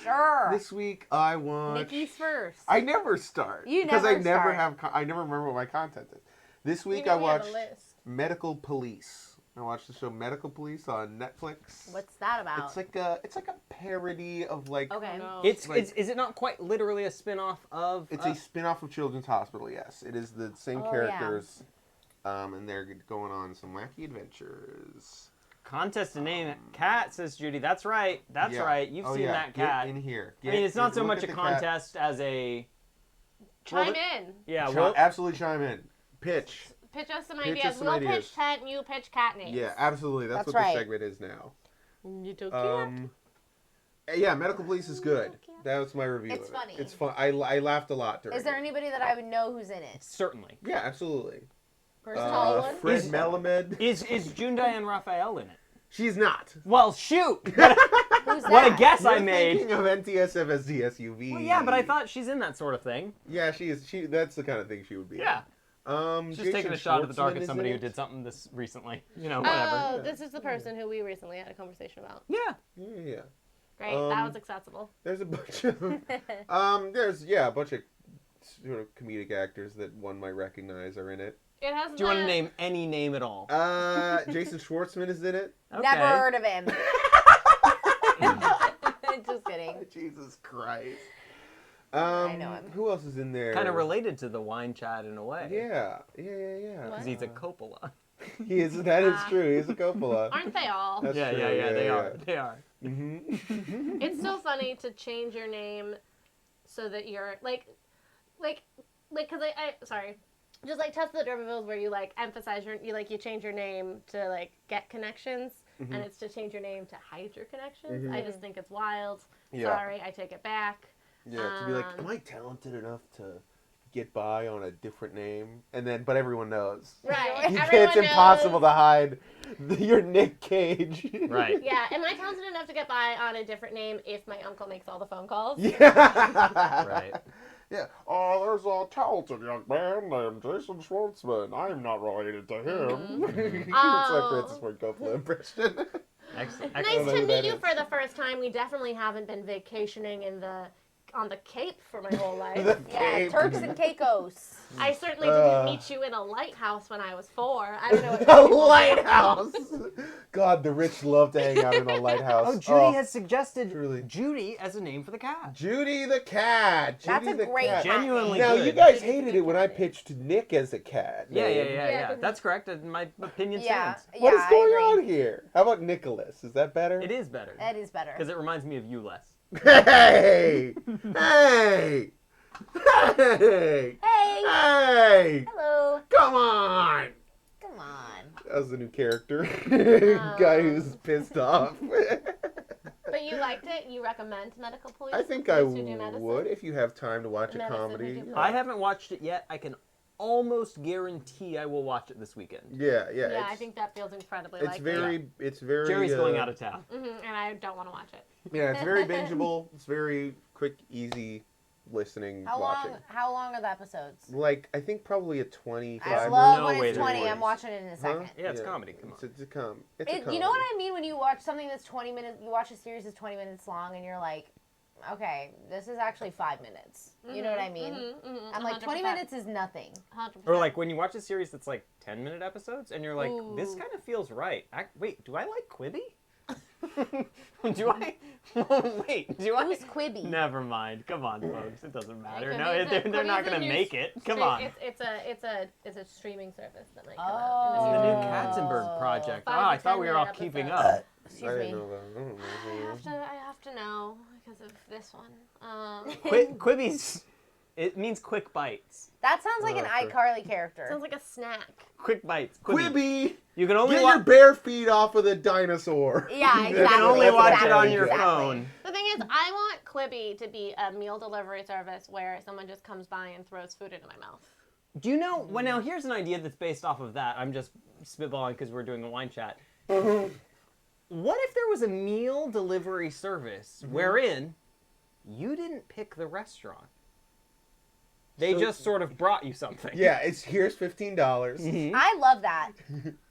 Sure. This week I watched. Nikki's first. I never start. You because I never never start. have. I never remember what my content is. This You week know I we have a watched list. Medical Police. I watched the show Medical Police on Netflix. What's that about? It's like a parody of like. Okay. No. It's Like- is it not quite literally a spin-off of? It's a spin-off of Children's Hospital. Yes, it is the same Oh, characters, and they're going on some wacky adventures. Contest to name cat, says Judy. That's right. That's Yeah. right. You've Oh, seen yeah. that Get cat. in here. I mean, it's not so Look much at a the cat. contest as a. Chime Well, in. Yeah. Chi- Well, absolutely chime in. Pitch. Pitch us some Pitch ideas. us some We'll ideas. pitch tent, you pitch cat names. Yeah, absolutely. That's That's what right. the segment is now. You took Yeah, Medical Police is good. That was my review. It's of it. funny. It's fun. I laughed a lot during Is there it. anybody that I would know who's in it? certainly. Yeah, absolutely. First Hollywood. Fred Is- Melamed. Is June Diane Raphael in it? She's not. Well, shoot. Who's What a that? guess I You're made. thinking of NTSFSDSUV. Well, yeah, but I thought she's in that sort of thing. Yeah, she is. That's the kind of thing she would be. Yeah. In. Just Jason taking a shot at the dark Schwartzman at is somebody in who it. did something this recently. You know, whatever. Oh, this is the person who we recently had a conversation about. Yeah. Yeah. Great, that was accessible. There's a bunch of a bunch of sort of comedic actors that one might recognize are in it. It has. Do you want to name any name at all? Jason Schwartzman is in it. Okay. Never heard of him. Just kidding. Jesus Christ. I know him. Who else is in there? Kind of related to the wine chat in a way. Yeah. What? Because he's a Coppola. He is. That is true. He's a Coppola. Aren't they all? That's Yeah, true. yeah, they are. They are. Mm-hmm. It's so funny to change your name so that you're like, because sorry, just like Test of the D'Urbervilles where you like emphasize you change your name to like get connections, Mm-hmm. and it's to change your name to hide your connections. I just think it's wild. Yeah. Sorry, I take it back. Yeah, to be like, am I talented enough to get by on a different name? And then, but everyone knows. Right. It's Everyone impossible knows. to hide your Nick Cage. Right. Yeah, am I talented enough to get by on a different name if my uncle makes all the phone calls? Yeah. Right. Yeah. Oh, there's a talented young man named Jason Schwartzman. I'm not related to him. It's my Francis Ford Coppola impression. Excellent. Nice Excellent. know to who meet that you is. for the first time. We definitely haven't been vacationing on the Cape for my whole life. The Yeah, Cape. Turks and Caicos. I certainly didn't meet you in a lighthouse when I was 4. I don't know what A people do. lighthouse. God, the rich love to hang out in a lighthouse. Oh, Judy has suggested truly. Judy as a name for the cat. Judy the cat. That's Judy a the great cat. cat. Genuinely Now good. you guys hated it when I pitched Nick as a cat. Yeah, name. yeah. That's correct. My opinion Yeah, stands. What is yeah, going I agree. on here? How about Nicholas? Is that better? It is better. That is better. Because it reminds me of you less. Hey! Hey! Hey! Hey! Hey! Hello! Come on! Come on. That was the new character. Guy who's pissed off. But you liked it? You recommend Medical Police? I think I Police Who Do Medicine? would if you have time to watch a Medicine comedy. Who Do I haven't watched it yet. I can almost guarantee I will watch it this weekend. Yeah, yeah. Yeah, it's, I think that feels incredibly it's likely. very. Jerry's going out of town. And I don't want to watch it. Yeah, it's very bingeable. It's very quick, easy listening, How watching. long are the episodes? Like I think probably a 25. I No love when way it's there's 20. I'm voice. watching it in a Huh? second. Yeah, it's comedy. Come on. It's a comedy. You know what I mean when you watch something that's 20 minutes, you watch a series that's 20 minutes long and you're like, okay, this is actually 5 minutes. You know what I mean? I'm like, 20 minutes is nothing. 100%. Or like when you watch a series that's like 10-minute episodes and you're like, this Ooh. kind of feels right. Wait, do I like Quibi? do I? Wait, do I? Who's Quibi? Never mind. Come on, folks. It doesn't matter. Quibi's No, a- they're Quibi's not a going to new make it. Come on. It's a streaming service that might come It's out. the in new the future. Katzenberg project. Oh, 5 to I thought we were all 10-minute keeping episodes. up. Excuse I me. didn't know that. I don't know. I have to know because of this one. Quibi's, it means quick bites. That sounds like an Okay. iCarly character. Sounds like a snack. Quick bites. Quibi! You can only Get your watch. bare feet off of the dinosaur. Yeah, You exactly. can only watch it on exactly, your exactly. phone. The thing is, I want Quibi to be a meal delivery service where someone just comes by and throws food into my mouth. Do you know? Well, now here's an idea that's based off of that. I'm just spitballing because we're doing a wine chat. What if there was a meal delivery service wherein you didn't pick the restaurant? They just sort of brought you something. Yeah, here's $15. I love that.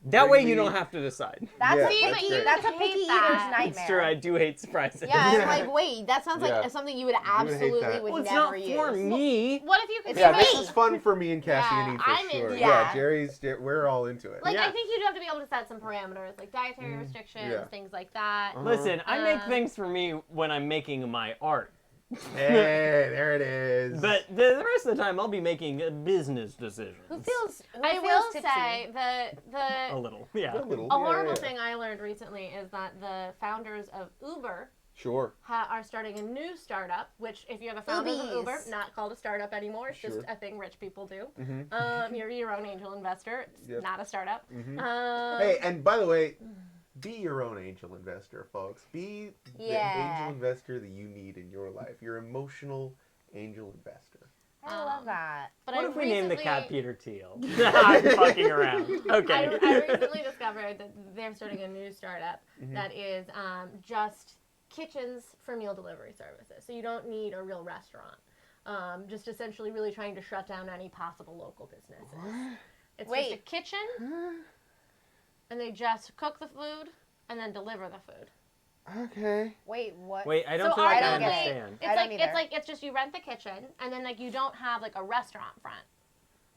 That way you don't have to decide. That's Yeah, a that's picky. great. That's a Hate picky that. eater's nightmare. It's true, I do hate surprises. Yeah, I'm like, wait, that sounds like Yeah. something you would hate absolutely that. would Well, it's never not use. for me. What if you could It's Yeah, for this me. is fun for me and Cassie and Yeah, Ian for I'm sure. into it. We're all into it. Like, Yeah. I think you'd have to be able to set some parameters, like dietary restrictions, Yeah. things like that. Listen, I make things for me when I'm making my art. Hey, there it is. But the rest of the time, I'll be making business decisions. Who feels? Who I feels will tipsy? say A little, yeah. A little, a yeah, horrible yeah. thing I learned recently is that the founders of Uber Sure. are starting a new startup, which if you're the founders of Ubies. Uber, not called a startup anymore. It's Sure. just a thing rich people do. Mhm. You're your own angel investor. It's Yep. not a startup. Mhm. Um, Hey, and by the way, be your own angel investor, folks. Be the Yeah. angel investor that you need in your life. Your emotional angel investor. I love that. but What I if we name the recently- cat Peter Thiel? I'm fucking around. Okay. I recently discovered that they're starting a new startup Mm-hmm. that is just kitchens for meal delivery services. So you don't need a real restaurant. Just essentially really trying to shut down any possible local businesses. It's just a Wait. kitchen, and they just cook the food and then deliver the food. Okay. Wait, what? Wait, I don't So feel like I arguably- understand. It's I don't like either. it's just you rent the kitchen and then like you don't have like a restaurant front.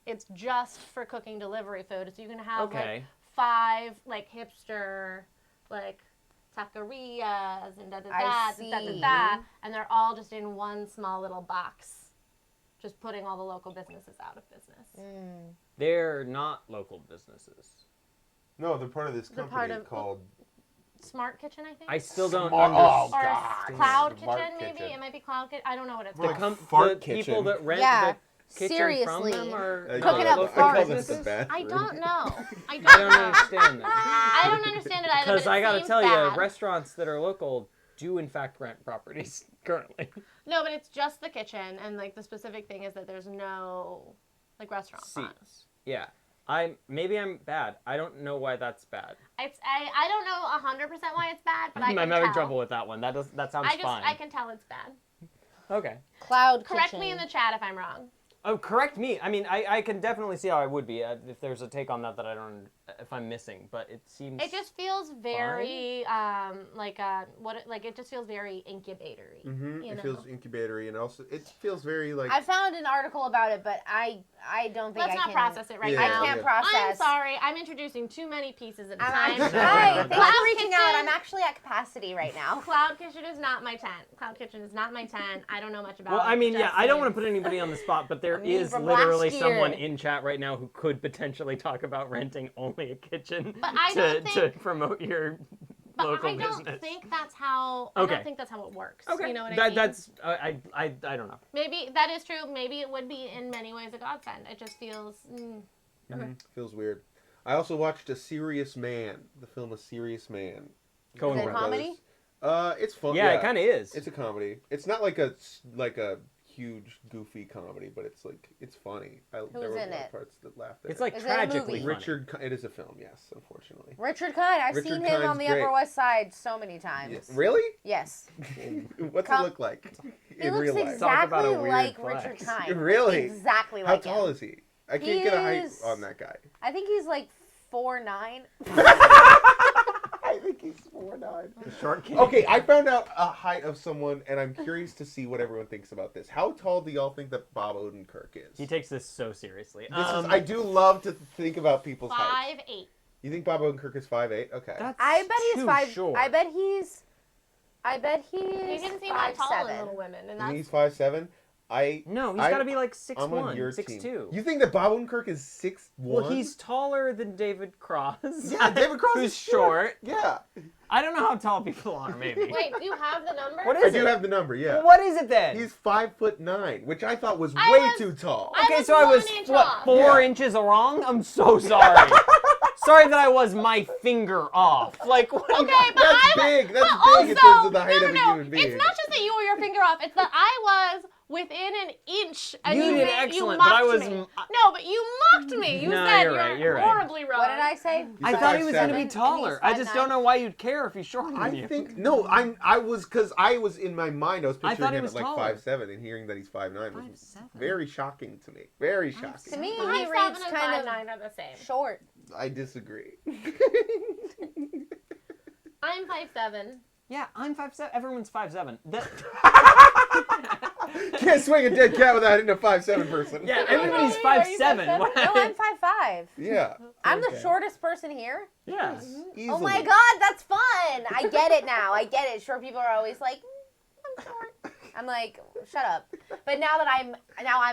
It's just for cooking delivery food. So you can have Okay. like 5 like hipster like taquerias and da da I da see. da da da, and they're all just in one small little box, just putting all the local businesses out of business. They're not local businesses. No, they're part of this They're company part of- called. Smart Kitchen, I think. I still don't Smart- understand. or God. Cloud Smart Kitchen, maybe Kitchen. it might be Cloud Kitchen. I don't know what it's More called. like The Fart people kitchen. that rent Yeah, the kitchen seriously. from them are I Cooking call up it- I call farts. this the best. I don't know. I don't, I don't know. understand that. I don't understand it either. Because but it I gotta seems tell bad. you, restaurants that are local do in fact rent properties currently. No, but it's just the kitchen, and like the specific thing is that there's no like restaurant front. Seats. Yeah. Maybe I'm bad. I don't know why that's bad. I don't know 100% why it's bad, but I can I'm having tell. trouble with that one. That sounds fine. I can tell it's bad. Okay. Cloud Correct kitchen. me in the chat if I'm wrong. Oh, correct me. I mean, I can definitely see how I would be if there's a take on that I don't, if I'm missing. But it seems. It just feels very it just feels very incubatory. Mm-hmm. You It know? feels incubatory, and also it feels very like. I found an article about it, but I don't think Let's I not can. process it right Yeah, now. I can't yeah. process. I'm sorry. I'm introducing too many pieces at a I'm time. Hi, thanks Cloud for reaching out. Kitchen- I'm actually at capacity right now. Cloud Kitchen is not my tent. Cloud Kitchen is not my tent. I don't know much about Well, it. I mean, yeah, I don't want to Just put anybody on the spot, but there Me is from literally last someone year. in chat right now who could potentially talk about renting only a kitchen But I to, don't to think- promote your But local I don't business. think that's how. Okay. I don't think that's how it works. Okay, You know what I that, mean? that's I don't know. Maybe that is true. Maybe it would be in many ways a godsend. It just feels. Feels weird. I also watched A Serious Man, the film A Serious Man. Coen Is it a Brothers. comedy? It's fun. Yeah, it kind of is. It's a comedy. It's not like a huge goofy comedy, but it's funny. There Who's were a in lot it? of parts that laughed at. It's like Is it a tragically movie? funny. It is a film, yes, unfortunately. Richard Kind. I've Richard seen him on Kind's the great. Upper West Side so many times. Really? Yes. What's Come- it look like He in looks real life? Talk about exactly a weird like flex. Richard Kind. Really? Exactly How like tall him. is he? I can't get a height He's- on that guy. I think he's like 4'9". I think he's 4'9". Short kid. Okay, I found out a height of someone, and I'm curious to see what everyone thinks about this. How tall do y'all think that Bob Odenkirk is? He takes this so seriously. I do love to think about people's heights. 5'8". You think Bob Odenkirk is 5'8"? Okay. That's I bet he's too 5. short. I bet he's He didn't seem that tall in 5'7". Little Women, and You that's think he's 5'7"? No, he's I- got to be like I'm on 6'1", your 6'2". team. You think that Bob Odenkirk is 6'1"? Well, he's taller than David Cross. Yeah, David Cross who's is short. Yeah. I don't know how tall people are, maybe. Wait, do you have the number? What I is do it? have the number, yeah. Well, what is it then? He's 5'9", which I thought was I way was- too tall. I Okay, was so I was 1 inch what, off. 4 Yeah. inches wrong? I'm so sorry. Sorry that I was my finger off. Like, what? Okay, but That's I was, big. That's but big in also, terms of the height no, of a no, human being. It's not just that you were your finger off. It's that I was within an inch. And You did you excellent, mocked but I was- me. No, but you mocked me. You No, said you're right. horribly wrong. What did I say? I said thought he was going to 5'7". be And taller. he's I just 5'9". don't know why you'd care if he's shorter than I you. think no. I was because I was in my mind. I was I picturing thought he him was at like taller. 5'7", and hearing that he's 5'9" was 5'7". very shocking to me. Very shocking. To me, he 5'7" reads and kind of 5'9" are the same. short. I disagree. I'm 5'7". Yeah, I'm 5'7". Everyone's 5'7". Can't swing a dead cat without hitting a 5'7" person. Yeah, everybody's Are you 5'7". No, I'm 5'5". Yeah. I'm Okay. the shortest person here. Yeah. Easily. Oh my god, that's fun! I get it now. I get it. Short people are always like, I'm short. I'm like, shut up. But now that I'm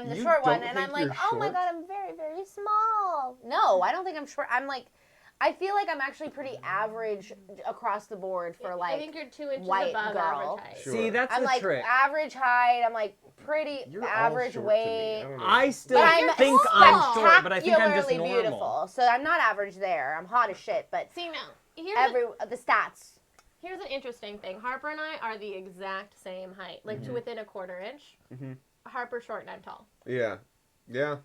the You short one, don't and I'm think like, you're oh my short? god, I'm very, very small. No, I don't think I'm short. I'm like, I feel like I'm actually pretty average across the board for I like. think you're 2 inches white above girl. average height. Sure. See, that's I'm the like trick. average height. I'm like pretty You're all average short to me. weight. I don't know. I still But I'm think I'm spectacularly short, but I think I'm just normal. beautiful. So I'm not average there. I'm hot as shit. But See, now, here's the stats. Here's an interesting thing. Harper and I are the exact same height, like to within a quarter inch. Mhm. Harper's short and I'm tall. Yeah. Yeah.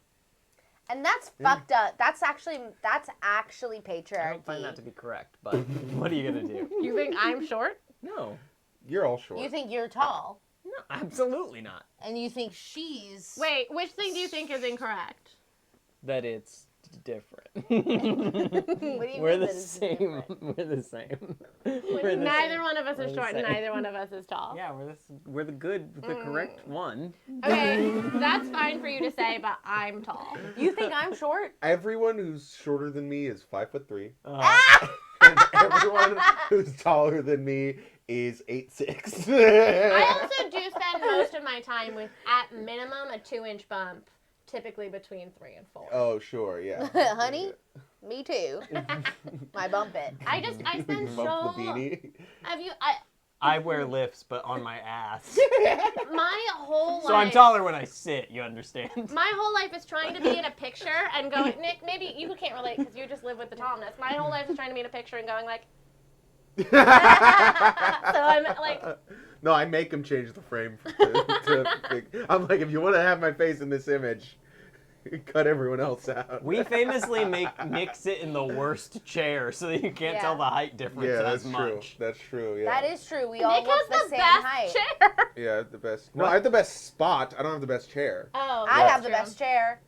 And that's fucked up. That's actually patriarchy. I don't find that to be correct, but what are you gonna do? You think I'm short? No, You're all short. You think you're tall, no, absolutely not. and you think she's. Wait, which thing do you think is incorrect? That it's different. What do you We're mean the that it's same. different? We're the same. We're the Neither same. one of us We're is the short and same. neither one of us is tall. Yeah, we're the good, the correct one. Okay, that's fine for you to say, but I'm tall. You think I'm short? Everyone who's shorter than me is 5'3", Uh, and everyone who's taller than me is 8'6". I also do spend most of my time with, at minimum, a 2-inch bump, typically between 3 and 4. Oh, sure, yeah. Honey, me too. I bump it. I spend so. Bump the beanie. Have you? I wear lifts, but on my ass. My whole life. So I'm taller when I sit. You understand? My whole life is trying to be in a picture and going, Nick, maybe you can't relate because you just live with the tallness. My whole life is trying to be in a picture and going like. So I'm like. No, I make him change the frame. I'm like, if you want to have my face in this image, cut everyone else out. We famously make Nick sit in the worst chair so that you can't Yeah. tell the height difference Yeah, as that's true. much. That's true. Yeah. That is true. We all Nick look has the the same best height. chair. Yeah, the best. No, I have the best spot. I don't have the best chair. Oh, I that's have the true. best chair.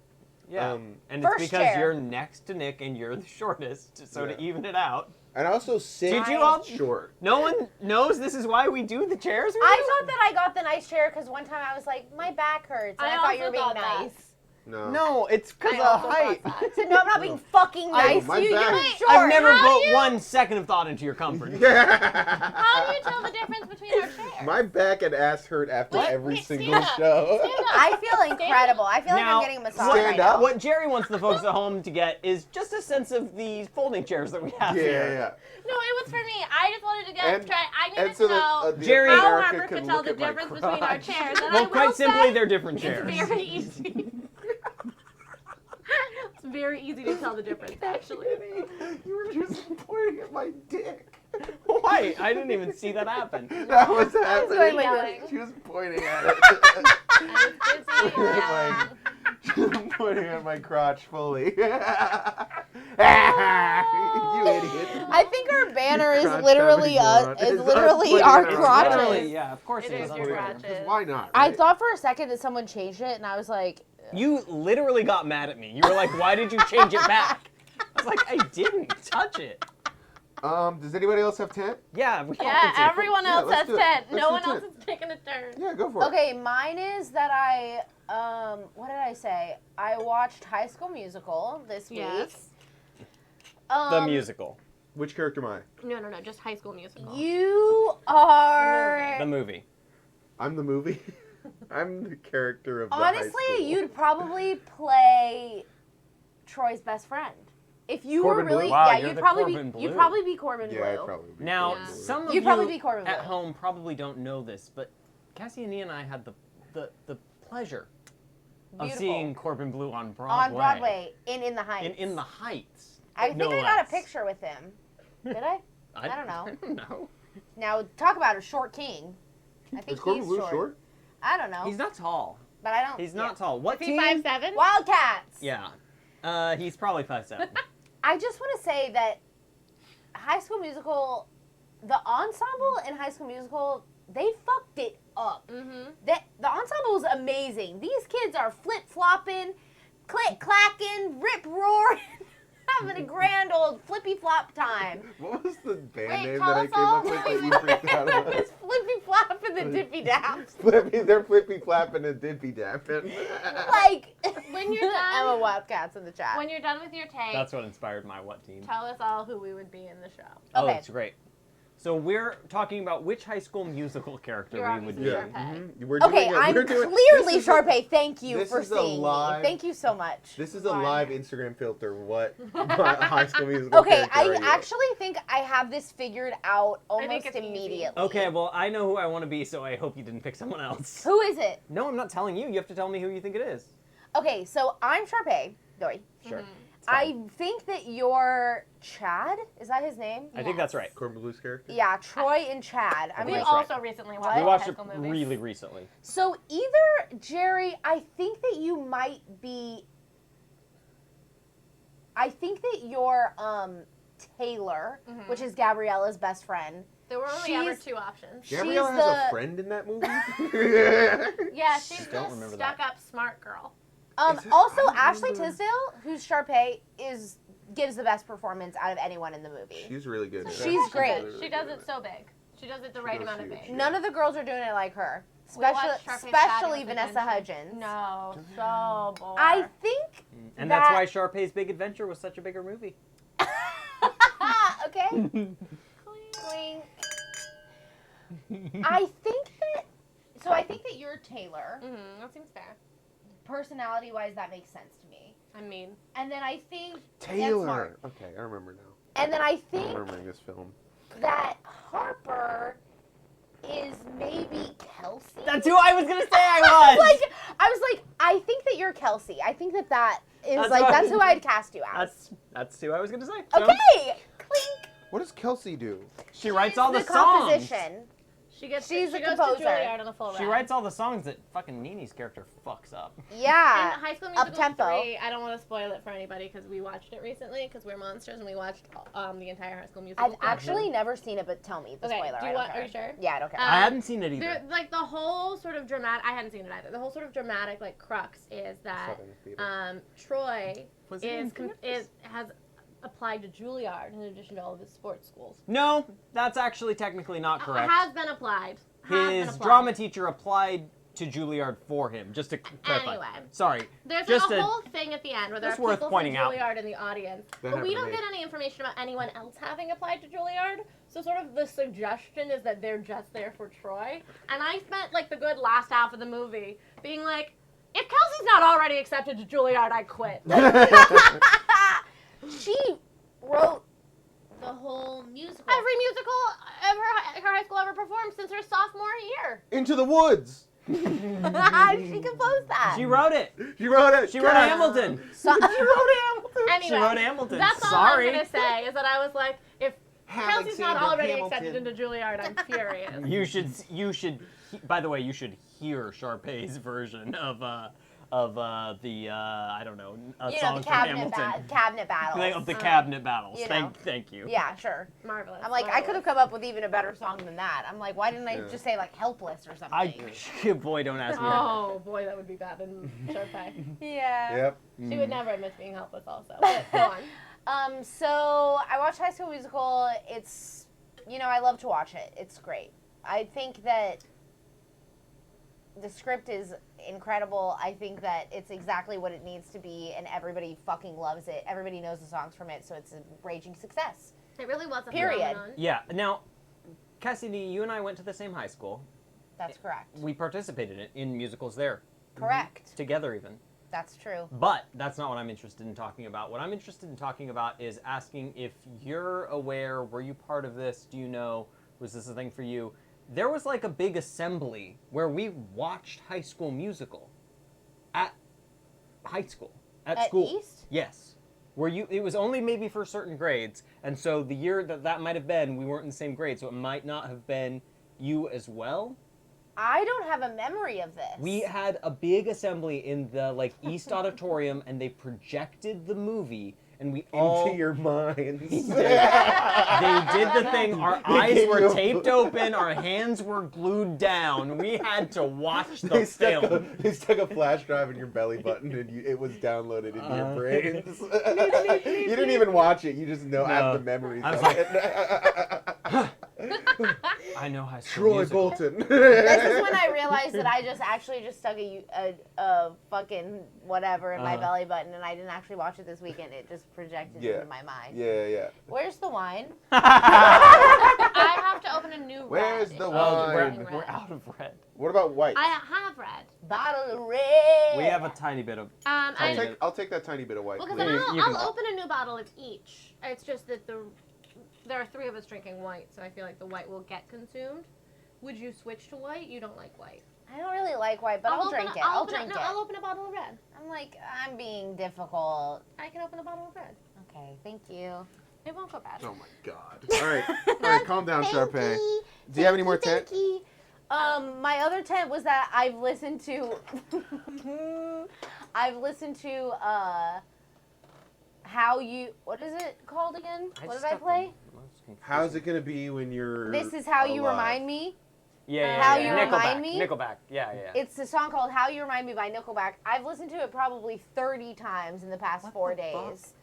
Yeah. Um, And it's First because chair. you're next to Nick and you're the shortest, so Yeah. to even it out. And I also sit Did you all- short. No one knows this is why we do the chairs. I thought that I got the nice chair because one time I was like, my back hurts, and I, thought you were being also thought that. nice. No. No, it's because I of also height. thought that. I said, no, I'm not being fucking I- nice my to you. back- You're I've short. I've never How put you- 1 second of thought into your comfort. Yeah. How do you tell the difference between our chairs? My back and ass hurt after What? every Wait, single stand up. show. Stand up. I feel incredible. I feel like Now, I'm getting a massage stand right up. now. What Jerry wants the folks at home to get is just a sense of these folding chairs that we have Yeah, here. yeah. No, it was for me. I just wanted to get And- try. I And needed so to know that Jerry- how America Harper could could tell look the at my difference between our crotch. chairs. And I Well, will quite simply, say, they're different chairs. it's very easy. It's very easy to tell the difference, actually. You were just pointing at my dick. Why? I didn't even see that happen. That was happening. going like this. She was pointing at it. I was busy yelling. She was pointing at my crotch fully. You idiot. I think our banner is Crotch literally having us. moron. Is It's literally us our putting it on crotches. Literally, yeah, of course It it is is. your on crotch. Twitter. Because why not? I right? thought for a second that someone changed it, and I was like, You literally got mad at me. You were like, why did you change it back? I was like, I didn't touch it. Does anybody else have tent? Yeah, we all Yeah, do. everyone Yeah, else let's has do it. 10. Let's No do one 10. else is taking a turn. Yeah, go for it. okay, mine is that what did I say? I watched High School Musical this week. Yes. The musical. Which character am I? No, just High School Musical. You are. The movie. I'm the movie. I'm the character of the high Honestly, school. you'd probably play Troy's best friend. If you Corbin were really, Blue? Wow, yeah, you're you'd the probably Corbin be, you'd Blue. probably be Corbin Yeah, Blue. I'd probably be. Now, Yeah. some of You'd you probably be Corbin at Blue. home probably don't know this, but Cassie and I had the pleasure of Beautiful. seeing Corbin Blue on Broadway. On Broadway, in the Heights. In the Heights. I think no I got less. a picture with him. Did I? I don't know. I don't know. Now talk about a short king. I think Is Corbin he's Blue short. short? I don't know. He's not tall. But I don't. He's not tall. What Is team? he 5'7"? Wildcats. Yeah. He's probably 5'7". I just want to say that High School Musical, the ensemble in High School Musical, they fucked it up. Mm-hmm. The ensemble is amazing. These kids are flip-flopping, click-clacking, rip-roaring, having a grand old flippy-flop time. What was the band Wait, name tell that I us came all. up with that you freaked out about? It's flippy-flop and the dippy-daps. They're flippy flapping and dippy dapping. Like, When you're done- Emma Wildcats in the chat. When you're done with your take, That's what inspired my what team. tell us all who we would be in the show. Oh, Okay. that's great. So we're talking about which High School Musical character You're we would obviously be. Sharpay. We're Okay, doing I'm we're doing, clearly this is a- Sharpay. Thank you this for is a seeing me. live- Thank you so much. This is a Why? live Instagram filter. What High School Musical Okay, character are I you? actually think I have this figured out I think almost it's easy. immediately. Okay, well, I know who I want to be, so I hope you didn't pick someone else. Who is it? No, I'm not telling you. You have to tell me who you think it is. Okay, so I'm Sharpay. Dory. Sure. Mhm. It's fine. I think that you're Chad. Is that his name? I think that's right. Corbin Blue's character? Yeah, Troy and Chad. I We mean, That's right. also recently What? watched We watched High it School movies. really recently. so either Jerry, I think that you might be. I think that you're Taylor, Mhm. which is Gabriella's best friend. There were only ever She's- 2 options. Gabrielle She's has the- a friend in that movie? Yeah, she's Don't the remember that. stuck-up smart girl. Is it- Also, I don't Ashley remember. Tisdale, who's Sharpay, gives the best performance out of anyone in the movie. She's really good. at She's that. great. really She good does at it so big. She does it the She right does amount of huge. big. Yeah. None of the girls are doing it like her. We watched Especially Sharpay's Fabulous Vanessa Adventure. Hudgens. No, so bored. I think. And that's That- why Sharpay's Big Adventure was such a bigger movie. Okay. Clink. I think that. So I think that you're Taylor. Mm-hmm, that seems fair. Personality-wise, that makes sense to me. I mean, And then I think that's Taylor. smart. Okay, I remember now. And then I I'm think remembering this film. that Harper is maybe Kelsey. That's who I was gonna say I was. I was like, I think that you're Kelsey. I think that is That's like what- that's who I'd cast you as. That's who I was gonna say. So, Okay. Clink. What does Kelsey do? She writes all the the songs. composition. she's She's she a goes composer. to Juilliard on a full She ride. writes all the songs that fucking Nini's character fucks up. Yeah. And High School Musical up-tempo. 3, I don't want to spoil it for anybody because we watched it recently because we're monsters and we watched the entire High School Musical. I've actually never seen it, but tell me the Okay, spoiler. do I you don't want- care. are you sure? Yeah, I don't care. I hadn't seen it either. There, like the whole sort of dramatic. I hadn't seen it either. The whole sort of dramatic like crux is that Southern Theater. Troy Was it in has applied to Juilliard in addition to all of his sports schools. No, that's actually technically not correct. Has been applied. Has been His applied. drama teacher applied to Juilliard for him, just to clarify. Anyway. Sorry. There's Just like a a- whole thing at the end where there are that's worth people pointing from out. Juilliard in the audience, That but we happened don't to get me. any information about anyone else having applied to Juilliard. So sort of the suggestion is that they're just there for Troy. And I spent like the good last half of the movie being like, if Kelsey's not already accepted to Juilliard, I quit. She wrote The whole musical. Every musical her high school ever performed since her sophomore year. Into the Woods. she composed that. She wrote it. She wrote it. She wrote God. Hamilton. So- Anyway, She wrote Hamilton. that's all Sorry. I'm gonna say is that I was like, if Kelsey's not Alexander already Hamilton. accepted into Juilliard, I'm furious. You should. By the way, you should hear Sharpay's version of the I don't know you know, songs the from cabinet, Hamilton. cabinet battles. Of the cabinet battles. you know. Thank you. Yeah, sure. Marvelous. I'm like, I could have come up with even a better song than that. I'm like, why didn't I Yeah. just say like helpless or something? Boy, don't ask me. Oh boy, that would be bad in Sharpay. Yeah. Yep. She would never admit to being helpless. Also, but go on. So I watch High School Musical. It's, I love to watch it. It's great. I think that the script is incredible. I think that it's exactly what it needs to be, and everybody fucking loves it. Everybody knows the songs from it, so it's a raging success. It really was a Period. phenomenon. Yeah. Now, Cassidy, you and I went to the same high school. That's correct. We participated in musicals there. Correct. Together, even. That's true. But that's not what I'm interested in talking about. What I'm interested in talking about is asking if you're aware, were you part of this? Do you know? Was this a thing for you? There was like a big assembly where we watched High School Musical at high school. At school. East? Yes. It was only maybe for certain grades. And so the year that might have been, we weren't in the same grade. So it might not have been you as well. I don't have a memory of this. We had a big assembly in the East Auditorium, and they projected the movie, and we all Into your minds. They did the thing. Our eyes gave were you a- taped open. Our hands were glued down. We had to watch the They stuck, film. they stuck a flash drive in your belly button, and it was downloaded into your brains. You didn't even watch it. You just have the memories I was of like, it. I know High School Troy Musical. Bolton. This is when I realized that I just stuck a fucking whatever in my belly button, and I didn't actually watch it this weekend. It just projected into my mind. Yeah. Where's the wine? I have to open a new red. Where's the if you're wine? drinking We're red. out of red. What about white? I have red. Bottle of red. We have a tiny bit of. I'll take that tiny bit of white. Well, because please. then You can- I'll open a new bottle of each. It's just that there are 3 of us drinking white, so I feel like the white will get consumed. Would you switch to white? You don't like white. I don't really like white, but I'll drink it. I'll drink it. I'll open a bottle of red. I'm being difficult. I can open a bottle of red. Okay, thank you. It won't go bad. Oh my god. All right, calm down, Sharpay. Do you have any more tent? My other tent was that I've listened to. How you. What is it called again? What did I play? How's it gonna be when you're? This is how you alive? remind me. Yeah, How yeah. You Nickelback. Remind Me? Nickelback. Yeah. It's a song called "How You Remind Me" by Nickelback. I've listened to it probably 30 times in the past 4 days,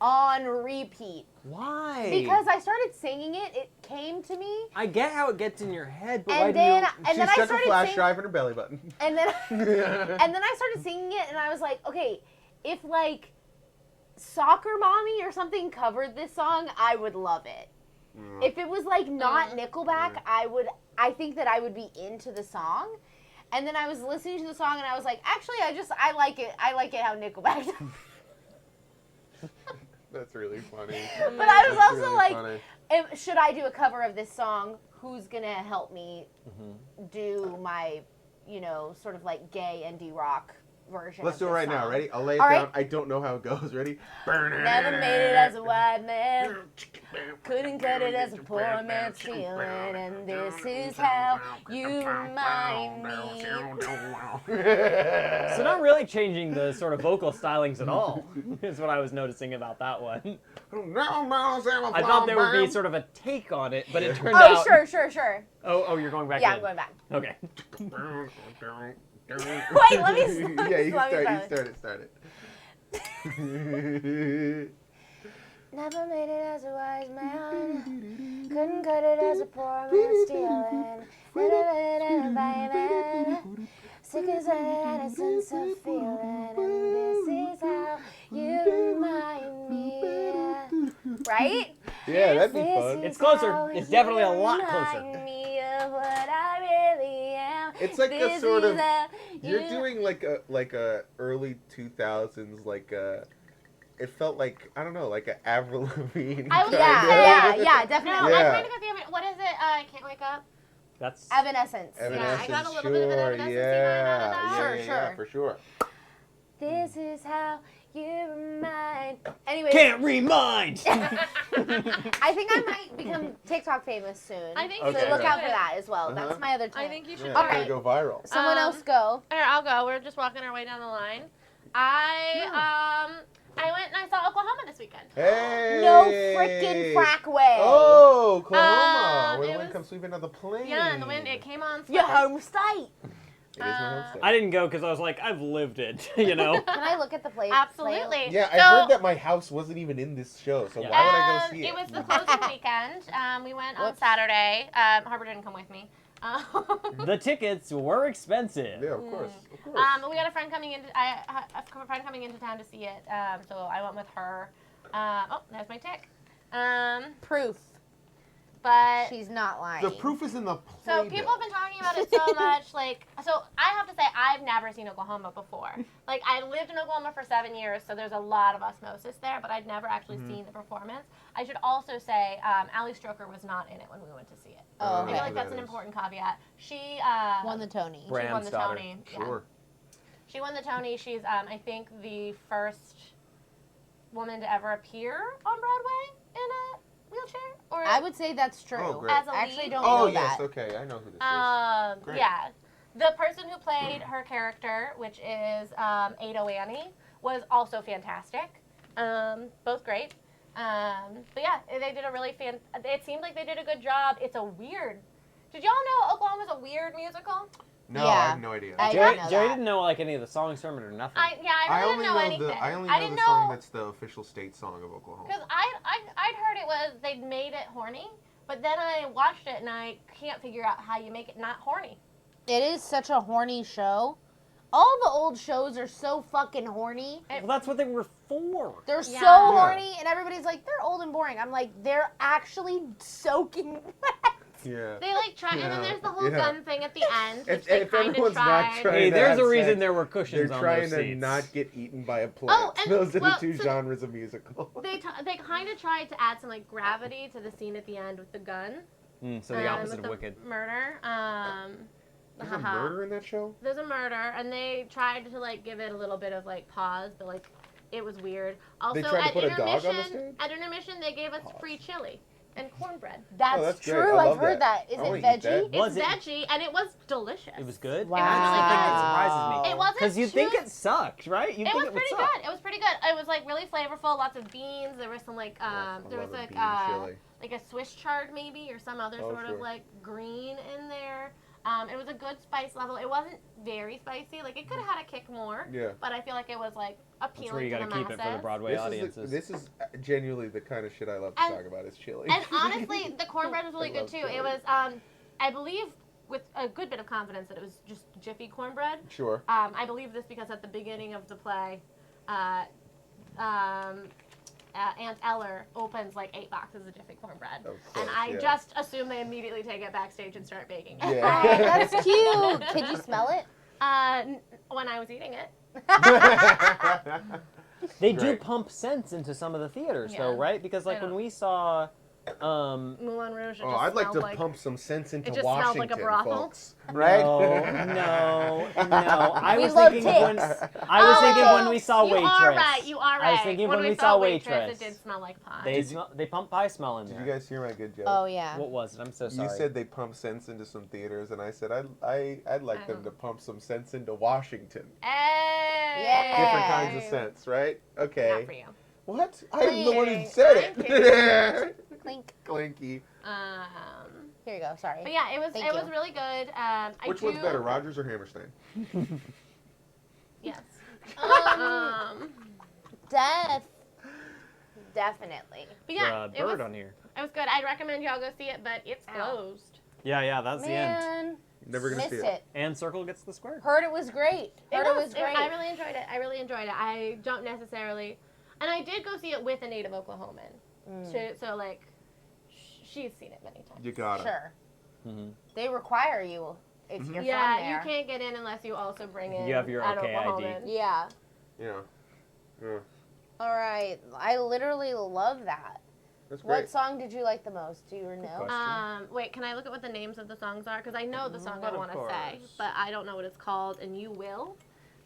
on repeat. Why? Because I started singing it. It came to me, I get how it gets in your head, but and why then do and She then I stuck a started flash singing. drive in her belly button. And then and then I started singing it, and I was like, okay, if Soccer Mommy or something covered this song, I would love it. If it was not Nickelback, I think that I would be into the song. And then I was listening to the song, and I was like, actually, I like it. I like it how Nickelback does. That's really funny. But I was That's also really like, funny. should I do a cover of this song? Who's gonna help me do my, sort of gay indie rock version? Let's of do it this right now. song? Ready? I'll lay it All down. right. I don't know how it goes. Ready? Never made it as a white man. Couldn't cut it as a poor man stealing, and this is how you remind me. So not really changing the sort of vocal stylings at all is what I was noticing about that one. I thought there would be sort of a take on it, but it turned Oh, out. sure. Oh, you're going back. Yeah, in. I'm going back. Okay. Wait, let me. Yeah, you let me start it. Never made it as a wise man. Couldn't cut it as a poor man stealing. Sick as an innocence of feeling, and this is how you remind me. Right? Yeah, that'd be fun. It's closer. It's definitely a lot closer. Remind me of what I really am. It's like a This sort is of. how You're you- doing like a early 2000s it felt like I don't know like a Avril Lavigne. I was kind of. Yeah, definitely. No, Yeah. I'm trying to go through it. What is it? I can't wake up. That's. Evanescence. Evanescence, I got a little bit of an sure, Evanescence yeah, vibe out of that. Sure, yeah, sure. for sure. This is how you remind. Anyway, Can't remind. I think I might become TikTok famous soon. I think so you should look do out it. for that as well. Uh-huh. That's my other tip. I think you should. Yeah, do it's Okay. gonna go viral. Someone else go. Here, I'll go. We're just walking our way down the line. I went and I saw Oklahoma this weekend. Hey! No frickin' frack way. Oh, Oklahoma! Where the it wind was- comes sweeping on the plane. Yeah, and the wind, it came on. Your sweater. home state. It is my home state. I didn't go because I was like, I've lived it, you know? Can I look at the plate? Absolutely. Yeah, I So, heard that my house wasn't even in this show, so Yeah. why would I go see it? It was the closing weekend. We went on Whoops. Saturday. Harbor didn't come with me. The tickets were expensive. Yeah, of course, of course. But we had a friend coming into a friend coming into town to see it. So I went with her. Oh, there's my tick. Proof. But She's not lying. The proof is in the so playbill. people have been talking about it so much. So I have to say I've never seen Oklahoma before. I lived in Oklahoma for 7 years, so there's a lot of osmosis there, but I'd never actually seen the performance. I should also say Ali Stroker was not in it when we went to see it. Oh, I feel okay. like that's an important caveat. She Won the Tony. She won Bram's the daughter. Tony. Yeah. Sure. She won the Tony. She's, I think, the first woman to ever appear on Broadway in a wheelchair or I would say that's true. Oh, great. as a I actually lead? don't Oh know yes, that. okay, I know who this is. Great. Yeah. The person who played her character, which is Ado Annie, was also fantastic. Both great. But yeah, they did a really it seemed like they did a good job. It's a weird. Did y'all know Oklahoma's a weird musical? No, Yeah. I have no idea. I Jerry, didn't know Jerry that. didn't know like any of the songs from it or nothing. I really only didn't know anything. I only I know didn't the song know that's the official state song of Oklahoma. because I'd heard it was they'd made it horny, but then I watched it and I can't figure out how you make it not horny. It is such a horny show. All the old shows are so fucking horny. Well, that's what they were for. They're Yeah. so Yeah. horny, and everybody's like, they're old and boring. I'm like, they're actually soaking wet. Yeah. They like try, and then there's the whole Yeah. gun thing at the end, which If- they if kind of everyone's not tried. trying- Hey, to there's have a reason sex, there were cushions They're on trying those to seats. not get eaten by a plant. Oh, and- Those are well, the two so- genres of musical. They kind of tried to add some like gravity to the scene at the end with the gun. So the opposite with of the Wicked. Murder. There's a haha. murder in that show? There's a murder, and they tried to like give it a little bit of like pause, but like it was weird. Also, tried to at put a dog on the intermission, stage? at intermission, they gave us free chili and cornbread. That's, that's great. true. I I've love heard that. that. Is I it wanna eat veggie? that. It's Was it- veggie, and it was delicious. It was good. Wow. And that's the thing that surprises me. It wasn't. Because you think too- it sucked, right? You It think was it would pretty suck. good. It was pretty good. It was like really flavorful. Lots of beans. There was some like I there was love a like bean chili. like a Swiss chard maybe or some other Oh, sort sure. of like green in there. It was a good spice level. It wasn't very spicy. Like it could have had a kick more. Yeah. But I feel like it was like That's appealing where you to got the to keep it for the masses. Broadway audiences. This is genuinely the kind of shit I love to And- talk about is chili. And honestly, the cornbread was really I good love too. chili. It was I believe with a good bit of confidence that it was just Jiffy cornbread. Sure. I believe this because at the beginning of the play, Aunt Eller opens like 8 boxes of Jiffy cornbread. Of And course, I yeah. just assume they immediately take it backstage and start baking it. Yeah. Oh, that's cute. Could you smell it? When I was eating it. They do Great. pump scents into some of the theaters, Yeah. though, right? Because like I when know. we saw, Moulin Rouge. It Oh, just I'd like smelled to pump some sense into it just smelled Washington, like a brothel. folks. Right? no. I We was love thinking when tits. I was Oh, thinking well, when we saw you Waitress. are right. You are right. I was thinking when we saw saw Waitress, Waitress. it did smell like pie. They pump pie smell in Did there. you guys hear my good joke? Oh, yeah. What was it? I'm so sorry. You said they pump sense into some theaters, and I said I'd like I them to don't- pump some sense into Washington. Hey. Yeah. Different kinds of sense, right? Okay. Not for you. What? I'm the one who Kidding. said I'm it. Clink. Clinky. Here you go. Sorry. But yeah, it was Thank it was you. really good. Which one's better, Rogers or Hammerstein? Yes. Definitely. But yeah, it was bird on here. it was good. I'd recommend y'all go see it, but it's Ow. closed. Yeah, that's the end. Man, Never gonna missed see it. it. And Circle gets the square. Heard it was great. Heard it was great. I really enjoyed it. I don't necessarily, and I did go see it with a native Oklahoman. So like, she's seen it many times. You got it. Sure. Mm-hmm. They require you if you're from Yeah, there. you can't get in unless you also bring in You have your an OK Oklahoman. ID. Yeah. Yeah. Yeah. All right. I literally love that. That's great. What song did you like the most? Do you know? question. Wait, can I look at what the names of the songs are? Because I know the song But I of want to say, course. but I don't know what it's called, and you will.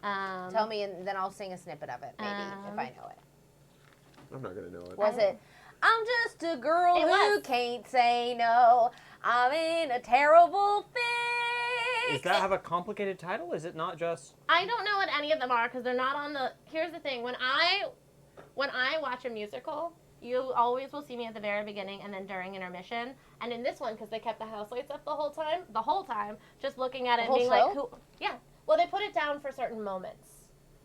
Tell me, and then I'll sing a snippet of it, maybe, if I know it. I'm not gonna know it. Was it? I'm just a girl It who was. can't say no. I'm in a terrible fix. Does that have a complicated title? Is it not just? I don't know what any of them are because they're not on the. Here's the thing: when I watch a musical, you always will see me at the very beginning and then during intermission. And in this one, because they kept the house lights up the whole time, just looking at it The and being whole like, show? "Who?" Yeah. Well, they put it down for certain moments.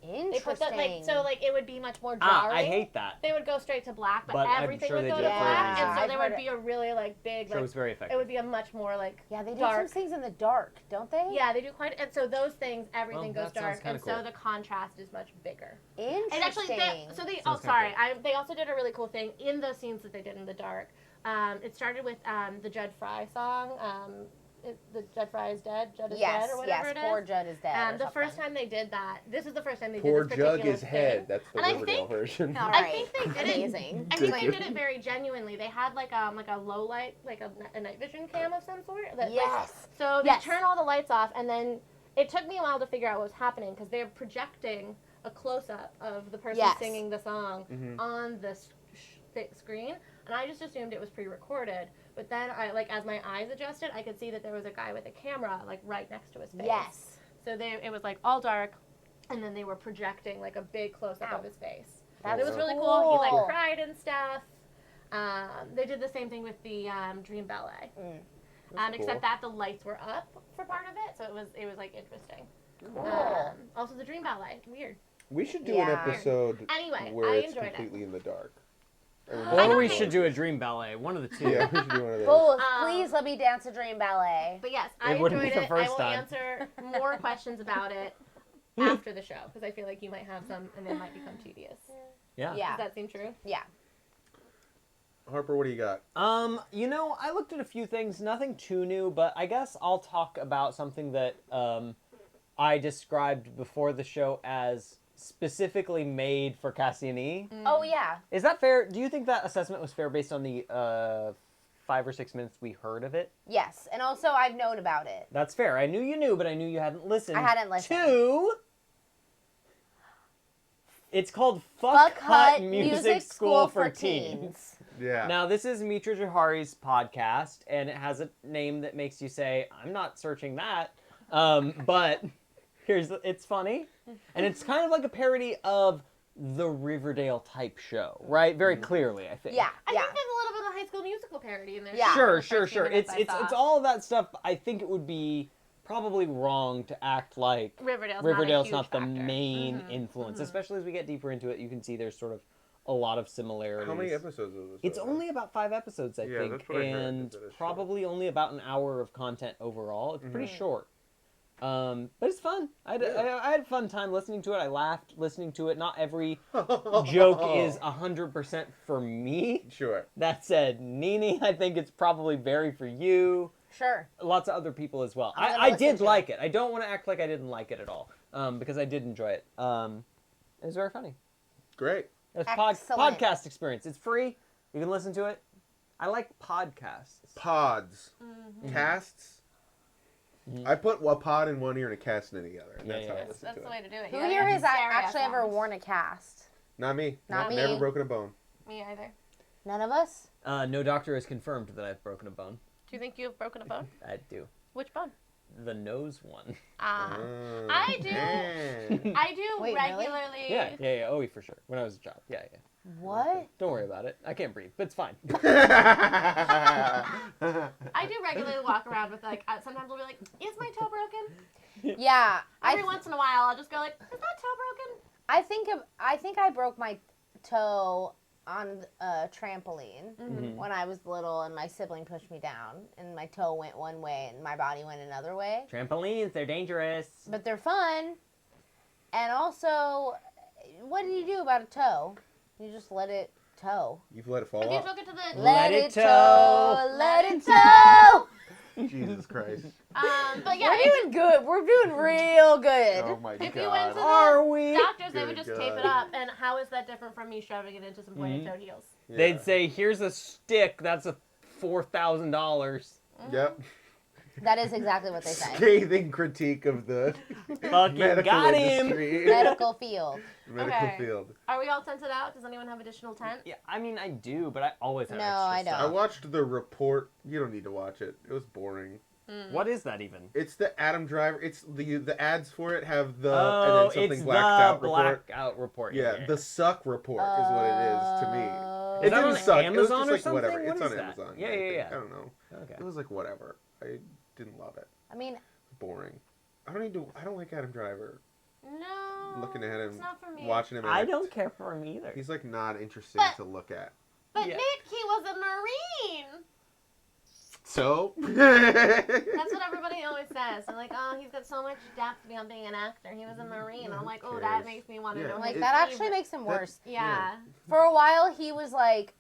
They put Interesting. that it would be much more jarring. I hate that. They would go straight to black, But I'm everything sure would they go did to it for a black, reason. and so I've there heard would be a really like big. Show Like, was very it effective. would be a much more like Yeah, they do dark. some things in the dark, don't they? Yeah, they do quite. And so those things, everything Well, goes that sounds dark, kinda and so cool. the contrast is much bigger. Interesting. And actually, they Sounds kinda they also did a really cool thing in those scenes that they did in the dark. It started with the Judd Fry song. The Judd Fry is dead. Judd is yes, dead, or whatever yes. it is. Poor Judd is dead. or The first something. time they did that, this is the first time they Poor did this Jug particular is thing. head. That's the And I Riverdale think- version. All I right. think they did it. Amazing. I think they Thank did you. it very genuinely. They had like a low light, like a night vision cam of some sort. That, Yes. So they Yes. turn all the lights off, and then it took me a while to figure out what was happening because they're projecting a close up of the person Yes. singing the song Mhm. on the screen. and I just assumed it was pre-recorded. But then as my eyes adjusted, I could see that there was a guy with a camera like right next to his face. Yes. So it was like all dark, and then they were projecting like a big close-up of his face. It was really cool. He like cried and stuff. They did the same thing with the Dream Ballet. Except that the lights were up for part of it, so it was like interesting. Cool. Also, the Dream Ballet, weird. We should do Yeah. an episode Anyway, where I it's enjoyed completely in the dark. Or we should do a dream ballet. One of the two. Yeah, we should do one of those. Both. Please let me dance a dream ballet. But yes, I It wouldn't enjoyed be the it. I first will time. answer more questions about it after the show because I feel like you might have some and they might become tedious. Yeah. Yeah. Does that seem true? Yeah. Harper, what do you got? I looked at a few things, nothing too new, but I guess I'll talk about something that I described before the show as specifically made for Cassiani. Oh, yeah. Is that fair? Do you think that assessment was fair based on the 5 or 6 minutes we heard of it? Yes. And also, I've known about it. That's fair. I knew you knew, but I knew you hadn't listened. I hadn't listened. To... It's called Fuck Hut Music School for Teens. Yeah. Now, this is Mitra Johari's podcast, and it has a name that makes you say, I'm not searching that. But it's funny. And it's kind of like a parody of the Riverdale type show, right? Very clearly, I think. Yeah. I think there's a little bit of High School Musical parody in there. Yeah. Sure. The first few minutes I It's thought. all of that stuff. I think it would be probably wrong to act like Riverdale's not the a huge factor. main influence, especially as we get deeper into it. You can see there's sort of a lot of similarities. How many episodes was this? It's only about 5 episodes, I Yeah, think, that's what I heard, and that it's probably only about an hour of content overall. It's pretty short. But it's fun. I had a fun time listening to it. I laughed listening to it. Not every joke is 100% for me. Sure. That said, Nini, I think it's probably very for you. Sure. Lots of other people as well. I'm gonna I listen did to like it. I don't want to act like I didn't like it at all, because I did enjoy it. It was very funny. Great. It's Excellent. podcast experience. It's free. You can listen to it. I like podcasts. Pods. Casts. I put a pod in one ear and a cast in the other. And Yeah, that's how I yeah. listen That's to the it. way to do it. Who You here gotta has stereo actually ever songs. worn a cast? Not me. Not me. Never broken a bone. Me either. None of us? No doctor has confirmed that I've broken a bone. Do you think you have broken a bone? I do. Which bone? The nose one. I do. I do Wait, really? regularly. Yeah. Oh, for sure. When I was a child. Yeah. What? Don't worry about it. I can't breathe, but it's fine. I do regularly walk around with sometimes I'll be like, is my toe broken? Yeah. Every once in a while I'll just go like, is that toe broken? I think I broke my toe on a trampoline when I was little, and my sibling pushed me down, and my toe went one way and my body went another way. Trampolines, they're dangerous. But they're fun. And also, what do you do about a toe? You just let it toe. You've let it fall If you off? took it to the Let it toe. Let it toe. Jesus Christ. but yeah, We're doing good. We're doing real good. Oh my if God. you went to the Are we? doctors, they Good would just tape God. it up. And how is that different from me shoving it into some pointed-toed heels? Yeah. They'd say, here's a stick, that's a $4,000. Yep. That is exactly what they say. Scathing critique of the Fucking medical got him. industry. Medical field. Medical Okay. field. Are we all tented out? Does anyone have additional tent? Yeah, I mean, I do, but I always have No, extra I don't. stuff. I watched The Report. You don't need to watch it. It was boring. What is that even? It's the Adam Driver. It's the ads for it have the Oh, and then something it's blacked the out report. blackout report. Yeah, the suck report is what it is to me. Oh. It Is that didn't on suck. It was Amazon just or like something? whatever. What It's is on that? Amazon. Yeah, I yeah, think. yeah. I don't know. Okay. It was like whatever. I didn't love it. I mean, Boring. I don't like Adam Driver. No. Looking at him, It's not for me. watching him. I act, don't care for him either. He's like not interesting But- to look at. But Yeah. Nick, he was a Marine. So. That's what everybody always says. They're like, oh, he's got so much depth beyond being an actor. He was a Marine. I'm like, oh, that cares? makes me want to Yeah. know. like his that name. actually makes him worse. Yeah. For a while, he was like,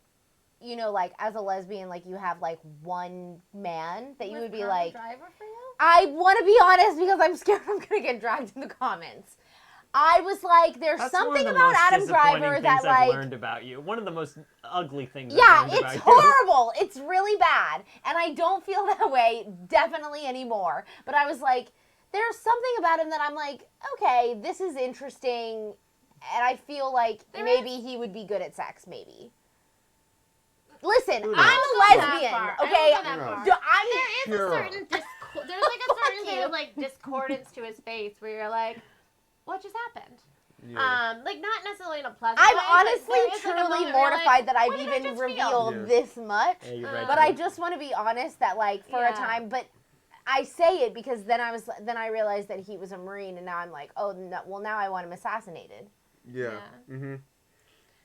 you know, like as a lesbian, like you have like one man that you Was would be Adam like, Driver for you? I want to be honest because I'm scared I'm gonna get dragged in the comments. I was like, there's That's something one of the about most Adam disappointing Driver things that I've like, learned about you. One of the most ugly things yeah, I've learned it's about you. horrible. It's really bad, and I don't feel that way definitely anymore. But I was like, there's something about him that I'm like, okay, this is interesting, and I feel like maybe he would be good at sex, maybe. Listen, Who knows? I'm a That lesbian, far. okay? I don't go that far. I'm There is Sure. a certain there's like a certain bit of like discordance to his face where you're like, what just happened? Like not necessarily in a pleasant way. I'm but honestly there is, like, a truly moment where you're mortified like, that I've what did I even just feel? revealed Yeah. this much. Yeah, you're right. But I just want to be honest that like for a Yeah. time, but I say it because then I realized that he was a Marine, and now I'm like, oh no, well now I want him assassinated. Yeah. Mm-hmm.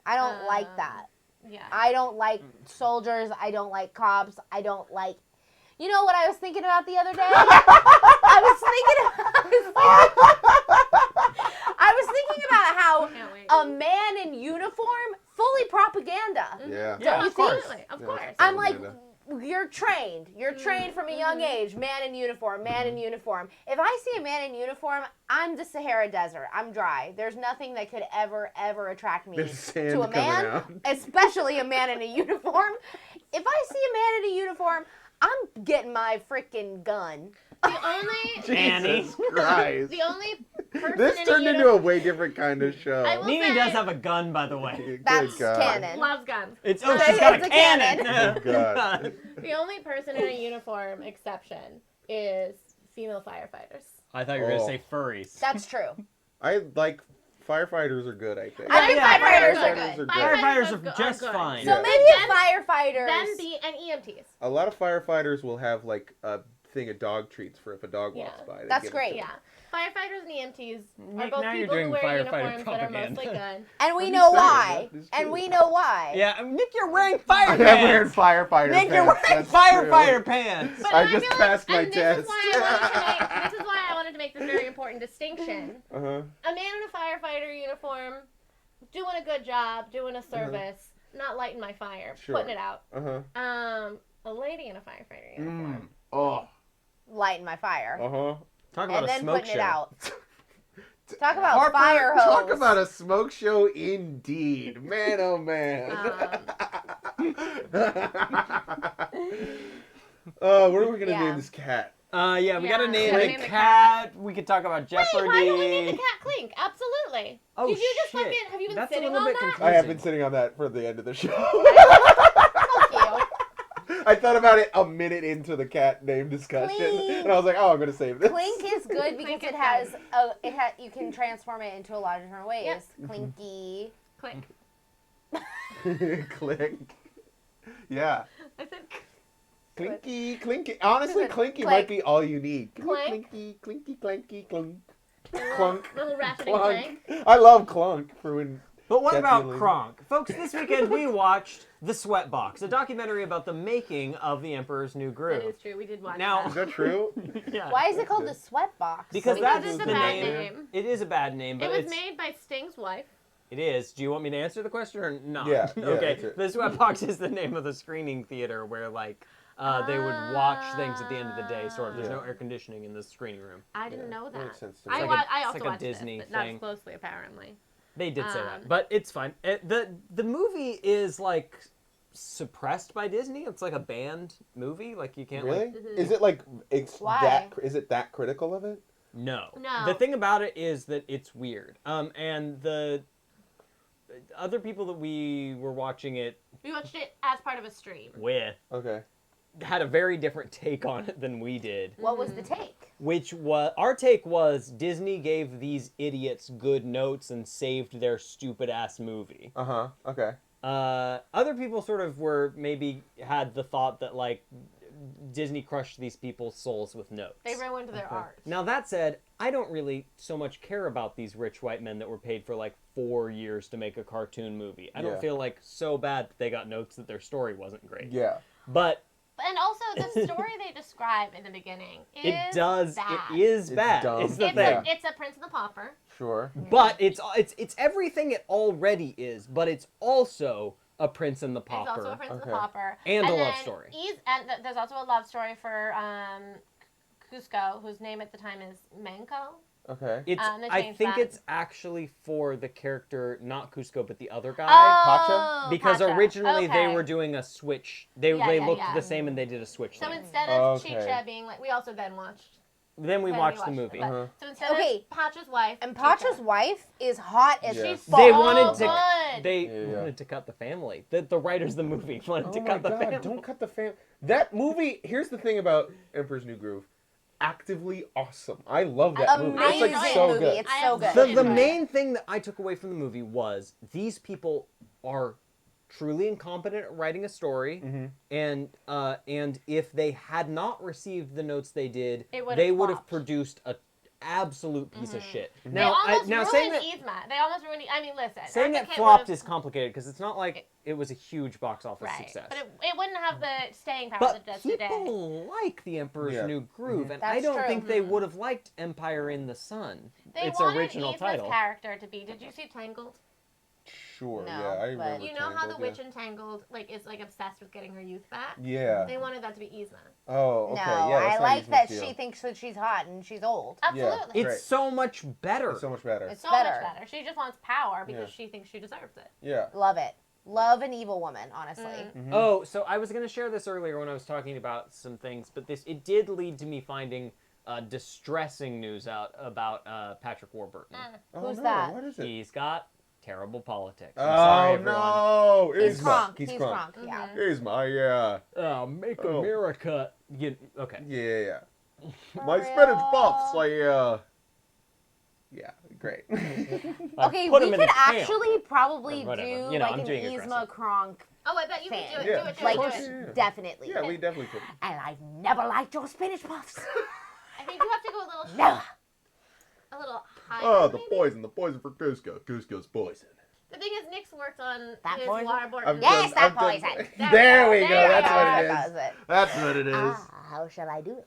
I don't like that. Yeah. I don't like soldiers. I don't like cops. I don't like. You know what I was thinking about the other day? I was thinking about how Can't wait. a man in uniform, fully propaganda. Yeah. Yeah, Don't you of course. Absolutely, of Yeah. course. I'm like, Propaganda. you're trained. You're trained from a young age. Man in uniform, man in uniform. If I see a man in uniform, I'm the Sahara Desert. I'm dry. There's nothing that could ever attract me There's sand to a coming man, out. especially a man in a uniform. If I see a man in a uniform, I'm getting my freaking gun. The only Annie. Jesus Christ. the only person This in turned a into a way different kind of show. I will Nene say- does have a gun, by the way. Good That's God. canon. loves guns. It's It's she's got a a cannon. Oh, God. The only person in a uniform exception is female firefighters. I thought you were Oh. gonna say furries. That's true. I like firefighters are good, I think. I think yeah, firefighters firefighters are good. Firefighters are good- just good. fine. So Yeah. maybe Then- a firefighter. Then and EMTs. A lot of firefighters will have like a thing of dog treats for if a dog walks Yeah. by. They That's give it great. to Yeah. Firefighters and EMTs are Nick, both now you're people who doing wear firefighter uniforms that are propaganda. mostly good. And we I'm know just saying, why. that is And true. we know why. Yeah, Nick, you're wearing fire I am pants. wearing firefighter Nick, pants. you're wearing that's firefighter true. pants. But I I just feel passed my and test. This is why I wanted to make this very important distinction. Uh-huh. A man in a firefighter uniform, doing a good job, doing a service, not lighting my fire, Sure. putting it out. Uh-huh. A lady in a firefighter uniform. Oh. Lighting my fire. Uh-huh. Talk about And a then smoke putting show. it out. Talk about Harper, fire hose. talk about a smoke show indeed. Man, oh man. Oh, what are we going to Yeah. name this cat? Yeah, we gotta Yeah. name Gotta the name the cat. We could talk about Jeopardy. Wait, why do we need the cat Clink? Absolutely. Oh, Did you just shit. fucking, have you been That's a sitting little on bit that? confusing. I have been sitting on that for the end of the show. Fuck you. I thought about it a minute into the cat name discussion, Clink. and I was like, "Oh, I'm gonna save this." Clink is good because Clink it is has you can transform it into a lot of different ways. Yep. Clinky. Clink. Clink. Yeah. I said Clinky, clinky. Honestly, Clink. clinky Clink. might be all you need. Clink. Clinky, clinky, clanky, clunk. little, Clunk. little Ratchet and Clunk. Clank. I love clunk for when. But what That's about really- Kronk? Folks, this weekend we watched The Sweatbox, a documentary about the making of The Emperor's New That Groove. is true. We did watch Now- Is that. that true? Yeah. Why is it called the sweat box? Because Because that's it's a the bad name. name. It is a bad name, but It was it's made by Sting's wife. It is. Do you want me to answer the question or not? Yeah, yeah, Okay. that's it. The Sweatbox is the name of the screening theater where like they would watch things at the end of the day. Sort of. There's no Yeah. air conditioning in the screening room. I didn't know that. Makes sense to me. I, It's wa- like a- I it's also like a watched Disney this, but not thing. as closely apparently. They did say that, Um, but it's fine. The movie is like suppressed by Disney. It's like a banned movie. Like you can't Really? like Is it like it's Why? that? Is it that critical of it? no. No. The thing about it is that it's weird. And the other people that we were watching it We watched it as part of a stream. with Okay. had a very different take on it than we did. What was the take? Which was our take was Disney gave these idiots good notes and saved their stupid ass movie. Uh huh. Okay. Other people sort of were maybe had the thought that like Disney crushed these people's souls with notes. They ruined their art. Now that said, I don't really so much care about these rich white men that were paid for like 4 years to make a cartoon movie. I don't Yeah. feel like so bad that they got notes that their story wasn't great. Yeah. But And also, the story they describe in the beginning is it does. bad. It is It's bad. dumb. It's the It's thing. it's a Prince and the Pauper. Sure. But it's everything it already is. But it's also a Prince and the It's also a Pauper Prince and the Okay. Pauper. and a love then story. there's also a love story for Cusco, whose name at the time is Manco. Okay. It's. They I changed think that. it's actually for the character, not Cusco, but the other guy. Pacha? Because Pacha. originally they Okay. were doing a switch. They Yeah, they yeah, looked yeah. the same and they did a switch. So thing. instead of Okay. Chicha being like, we also then watched then we Then watched the movie. But- So instead Okay. of Pacha's wife, And Chica. Pacha's wife is hot as Yeah. fuck. They Oh, wanted to. good. They Yeah. wanted to cut the family. The writers of the movie wanted Oh to my cut the god, family. don't cut the fam. That movie, here's the thing about Emperor's New Groove. Actively awesome. I love that movie. It's Amazing like so movie. good. It's I so have good. The Right. main thing that I took away from the movie was these people are truly incompetent at writing a story, and if they had not received the notes they did, It would've they would have flopped. produced a absolute piece of shit. They Now, almost now ruined saying that Yzma. They almost ruined. I mean, listen. saying Eartha that Kitt flopped would've- is complicated because it's not like it was a huge box office right, success. but it wouldn't have the staying power But that it does today. people like The Emperor's Yeah. New Groove, and That's I don't true. think they would have liked Empire in the Sun. They its wanted original Yzma's title. character to be. Did you see Tangled? Sure, No, yeah, I but- remember. You know how the Tangled, witch in Tangled is obsessed with getting her youth back. Yeah. They wanted that to be Yzma. Oh, okay. No, Yeah, I that's not like Yzma's that deal. she thinks that she's hot and she's old. Absolutely. It's Right. so much better. It's so much better. It's so better. much better. She just wants power because Yeah. she thinks she deserves it. Yeah. Love it. Love an evil woman, honestly. Mm-hmm. Oh, so I was going to share this earlier when I was talking about some things, but it did lead to me finding distressing news out about Patrick Warburton. Oh, Who's no, that? What is it? He's got terrible politics. I'm Oh sorry, everyone. no! He's Yzma. Kronk. He's He's Kronk. Kronk, yeah. Yzma, yeah. Make Oh. America. Okay. Yeah. My Spanish buffs, yeah, great. Okay, put we him in could a camp. actually probably Or whatever. do You know, like I'm an doing Yzma aggressive. Kronk Oh, I bet you fan. could do it. Yeah. Do it. Do like it. Do it. definitely. Yeah, we definitely could. And I've never liked your spinach puffs. I think you have to go a little. Never. A little higher. Oh, the maybe? poison for Cusco. Cusco's poison. The thing is, Nick's worked on That his poison? waterboard. Yes, that poison. There we go. There That's we what go. it is. That does it. That's what it is. How shall I do it?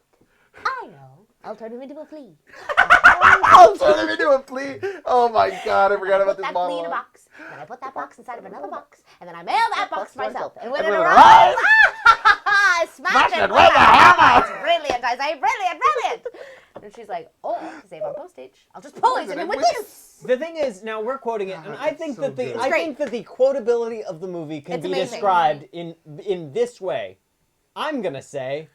I know. I'll turn him into a flea. I'll turn him into a flea. Oh my god, I forgot about Put this that flea model. in a box. Then I put that box inside of another box. And then I mail that box to myself. And when it when it arrives, I smash it with a hammer. It's brilliant. I say, brilliant. And she's like, oh, to save on postage, I'll just poison him with this. The thing is, now we're quoting it, and I it's think so that good. I Great. think that the quotability of the movie can It's be amazing. described in this way. I'm gonna say,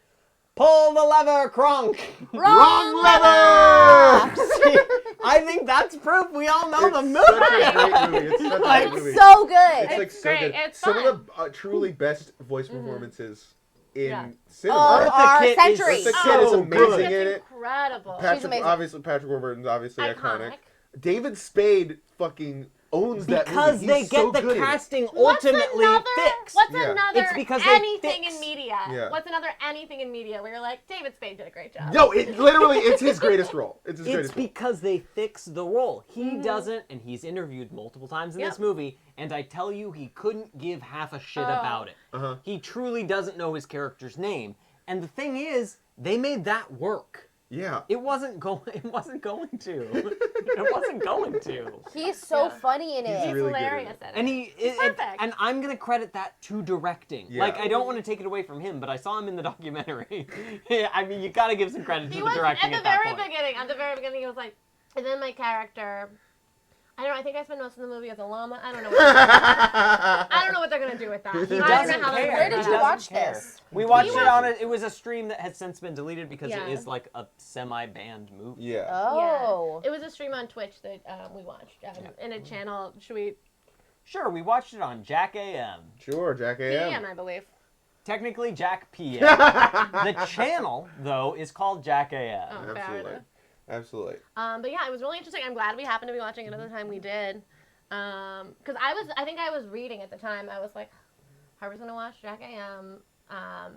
pull the lever, Kronk. Wrong lever! See, I think that's proof we all know the movie. Such a great movie. It's such a great movie. It's so good. It's like It's so great. good. It's Some fun. of the truly best voice performances in Yeah. cinema. Of Eartha our Kitt is century. The kid is so amazing good. in It's it. incredible. Patrick, amazing. obviously, Patrick Warburton's obviously iconic. Iconic. David Spade fucking owns that Because movie. they He's get so the good in it. casting What's ultimately another, fixed. What's Yeah. another It's because they anything fix. in media? Yeah. What's another anything in media where you're like, David Spade did a great job. No, it literally, it's his greatest role. It's his It's greatest role. because they fix the role. He doesn't, and he's interviewed multiple times in Yep. this movie, and I tell you, he couldn't give half a shit Oh. about it. Uh-huh. He truly doesn't know his character's name. And the thing is, they made that work. Yeah. It wasn't going to. It wasn't going to. He's so Yeah. funy in He's it. He's really good in hilarious it. at it. And perfect. and I'm gonna credit that to directing. Yeah. Like, I don't want to take it away from him, but I saw him in the documentary. I mean, you gotta give some credit He to was the directing at at the that very point. beginning. At the very beginning, he was like, and then my character. I don't know. I think I spent most of the movie as a llama. I don't know. I don't know what they're gonna do with that. He I don't doesn't know how they're care. gonna Where do did He you that. doesn't watch care. this? We watched You it watched- on it was a stream that has since been deleted because Yeah. it is like a semi-banned movie. Yeah. Oh. Yeah. It was a stream on Twitch that we watched in a channel. Should we? Sure, we watched it on Jack AM. Sure, Jack A.M. PM, I believe. Technically Jack PM. The channel, though, is called Jack AM. Oh, fair Absolutely. enough. Absolutely. But yeah, it was really interesting. I'm glad we happened to be watching it at the time we did. Because I think I was reading at the time. I was like, Harper's gonna watch Jack AM, and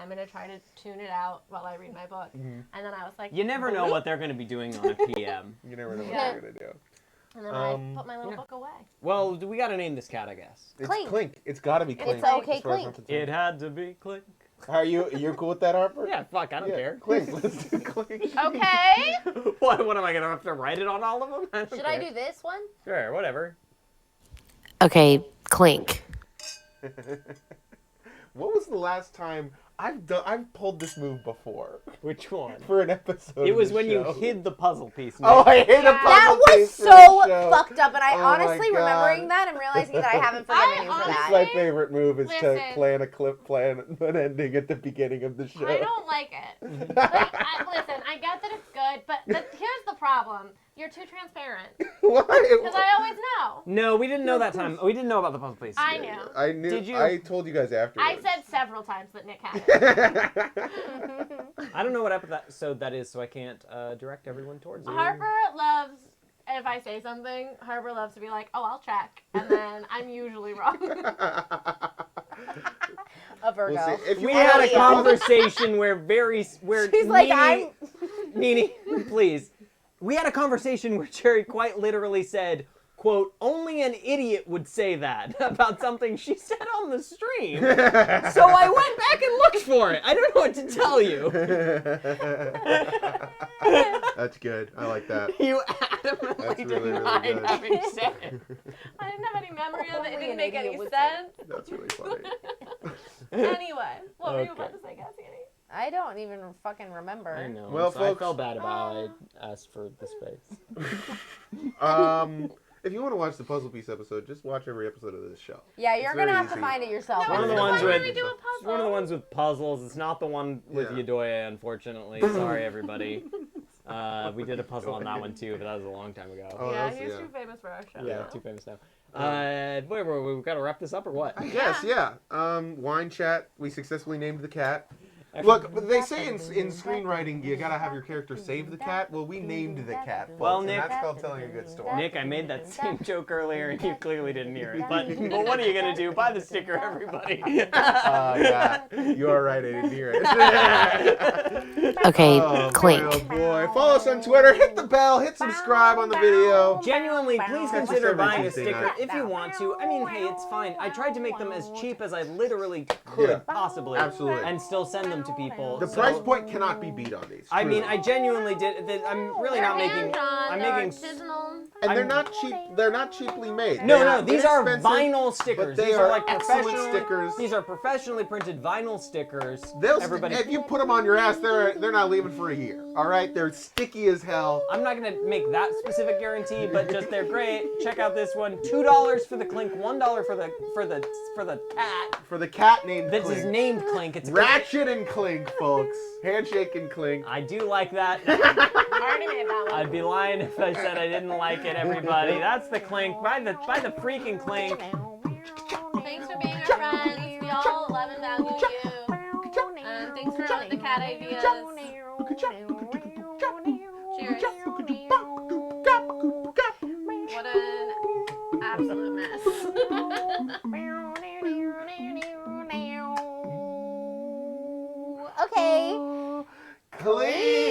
I'm gonna try to tune it out while I read my book. And then I was like, You never know "Bloop." what they're going to be doing on a PM. You never know what Yeah. they're going to do. And then I Um, put my little yeah. book away. Well, we got to name this cat, I guess. It's Clink. Clink. It's got to be Clink. It's okay, as far as I'm Clink. concerned. It had to be Clink. Are you cool with that, Harper? Yeah, fuck, I don't Yeah, care. Clink. Let's do Clink. Okay. What am I going to have to write it on all of them? I don't Should I care. do this one? Sure, whatever. Okay, Clink. What was the last time I've pulled this move before Which one? for an episode. It of was the when you show. hid the puzzle piece. Nick. Oh, I hid a puzzle That was piece for so the show. fucked up, and I Oh my honestly God. remembering that and realizing that I haven't forgiven you for I It's that. my favorite move is to Listen. plan a clip, plan an ending at the beginning of the show. I don't like it. Listen, I get that it's good, but here's the problem. You're too transparent. Why? Because I always know. No, we didn't know that time. We didn't know about the puzzle piece. I knew. I knew. Did you? I told you guys afterwards. I said several times that Nick had it. I don't know what episode that is, so I can't direct everyone towards it. Harper loves, if I say something, Harper loves to be like, oh, I'll check. And then I'm usually wrong. A Virgo. We'll see. If you We want had to a conversation where She's like, Nene, please. We had a conversation where Cherry quite literally said, quote, only an idiot would say that about something she said on the stream. So I went back and looked for it. I don't know what to tell you. That's good. I like that. You adamantly That's really, really denied good. having said it. I didn't have any memory of it. It Only didn't an make any idiot would sense. That's really funny. Anyway, what were you Okay. about to say, Cassidy? I don't even fucking remember. I know. Well, so folks- I felt bad about it. I asked for the space. If you want to watch the puzzle piece episode, just watch every episode of this show. Yeah, you're It's gonna very have to easy. find it yourself. One of the Yeah. ones Why with did we do a it's puzzle? one of the ones with puzzles. It's not the one with Yeah. Yadoya, unfortunately. Sorry, everybody. We did a puzzle on that one too, but that was a long time ago. Oh, Yeah, that's- he's yeah. too famous for our show. Yeah, now. too famous now. We've got to wrap this up or what? I guess, yeah. Wine chat. We successfully named the cat. Look, but they say in screenwriting you gotta have your character save the cat. Well, we named the cat. Folks, Well, and Nick- that's called telling a good story. Nick, I made that same joke earlier and you clearly didn't hear it. But what are you gonna do? Buy the sticker, everybody. Yeah, you are right. I didn't hear it. Okay, Oh, Clink. boy, oh boy. Follow us on Twitter. Hit the bell. Hit subscribe on the video. Genuinely, please Catch us consider every buying a Tuesday sticker night. if you want to. I mean, hey, it's fine. I tried to make them as cheap as I literally could Yeah. possibly. Absolutely. And still send them to people. The So- price point cannot be beat on these. I mean, truly. I genuinely did. I'm really not They're making. hand-drawn, I'm they're making. artisanal. and they're I'm- not cheap. They're not cheaply made. No, They're no, these are inexpensive, vinyl stickers. but they These are like excellent professional stickers. These are professionally printed vinyl stickers. They'll Everybody. if you put them on your ass, they're not leaving for a year. All right, they're sticky as hell. I'm not gonna make that specific guarantee, but just they're great. Check out this one. $2 for the Clink, $1 for the cat. For the cat named That Clink. is named Clink. It's a Ratchet and Clink, folks. Handshake and Clink. I do like that. I already made that one. I'd be lying if I said I didn't like it, everybody. That's the Clink. Buy the freaking Clink. Thanks for being our friends. We all love and value you. And thanks for the cat ideas. Cheers. What an absolute mess. Okay. Clink.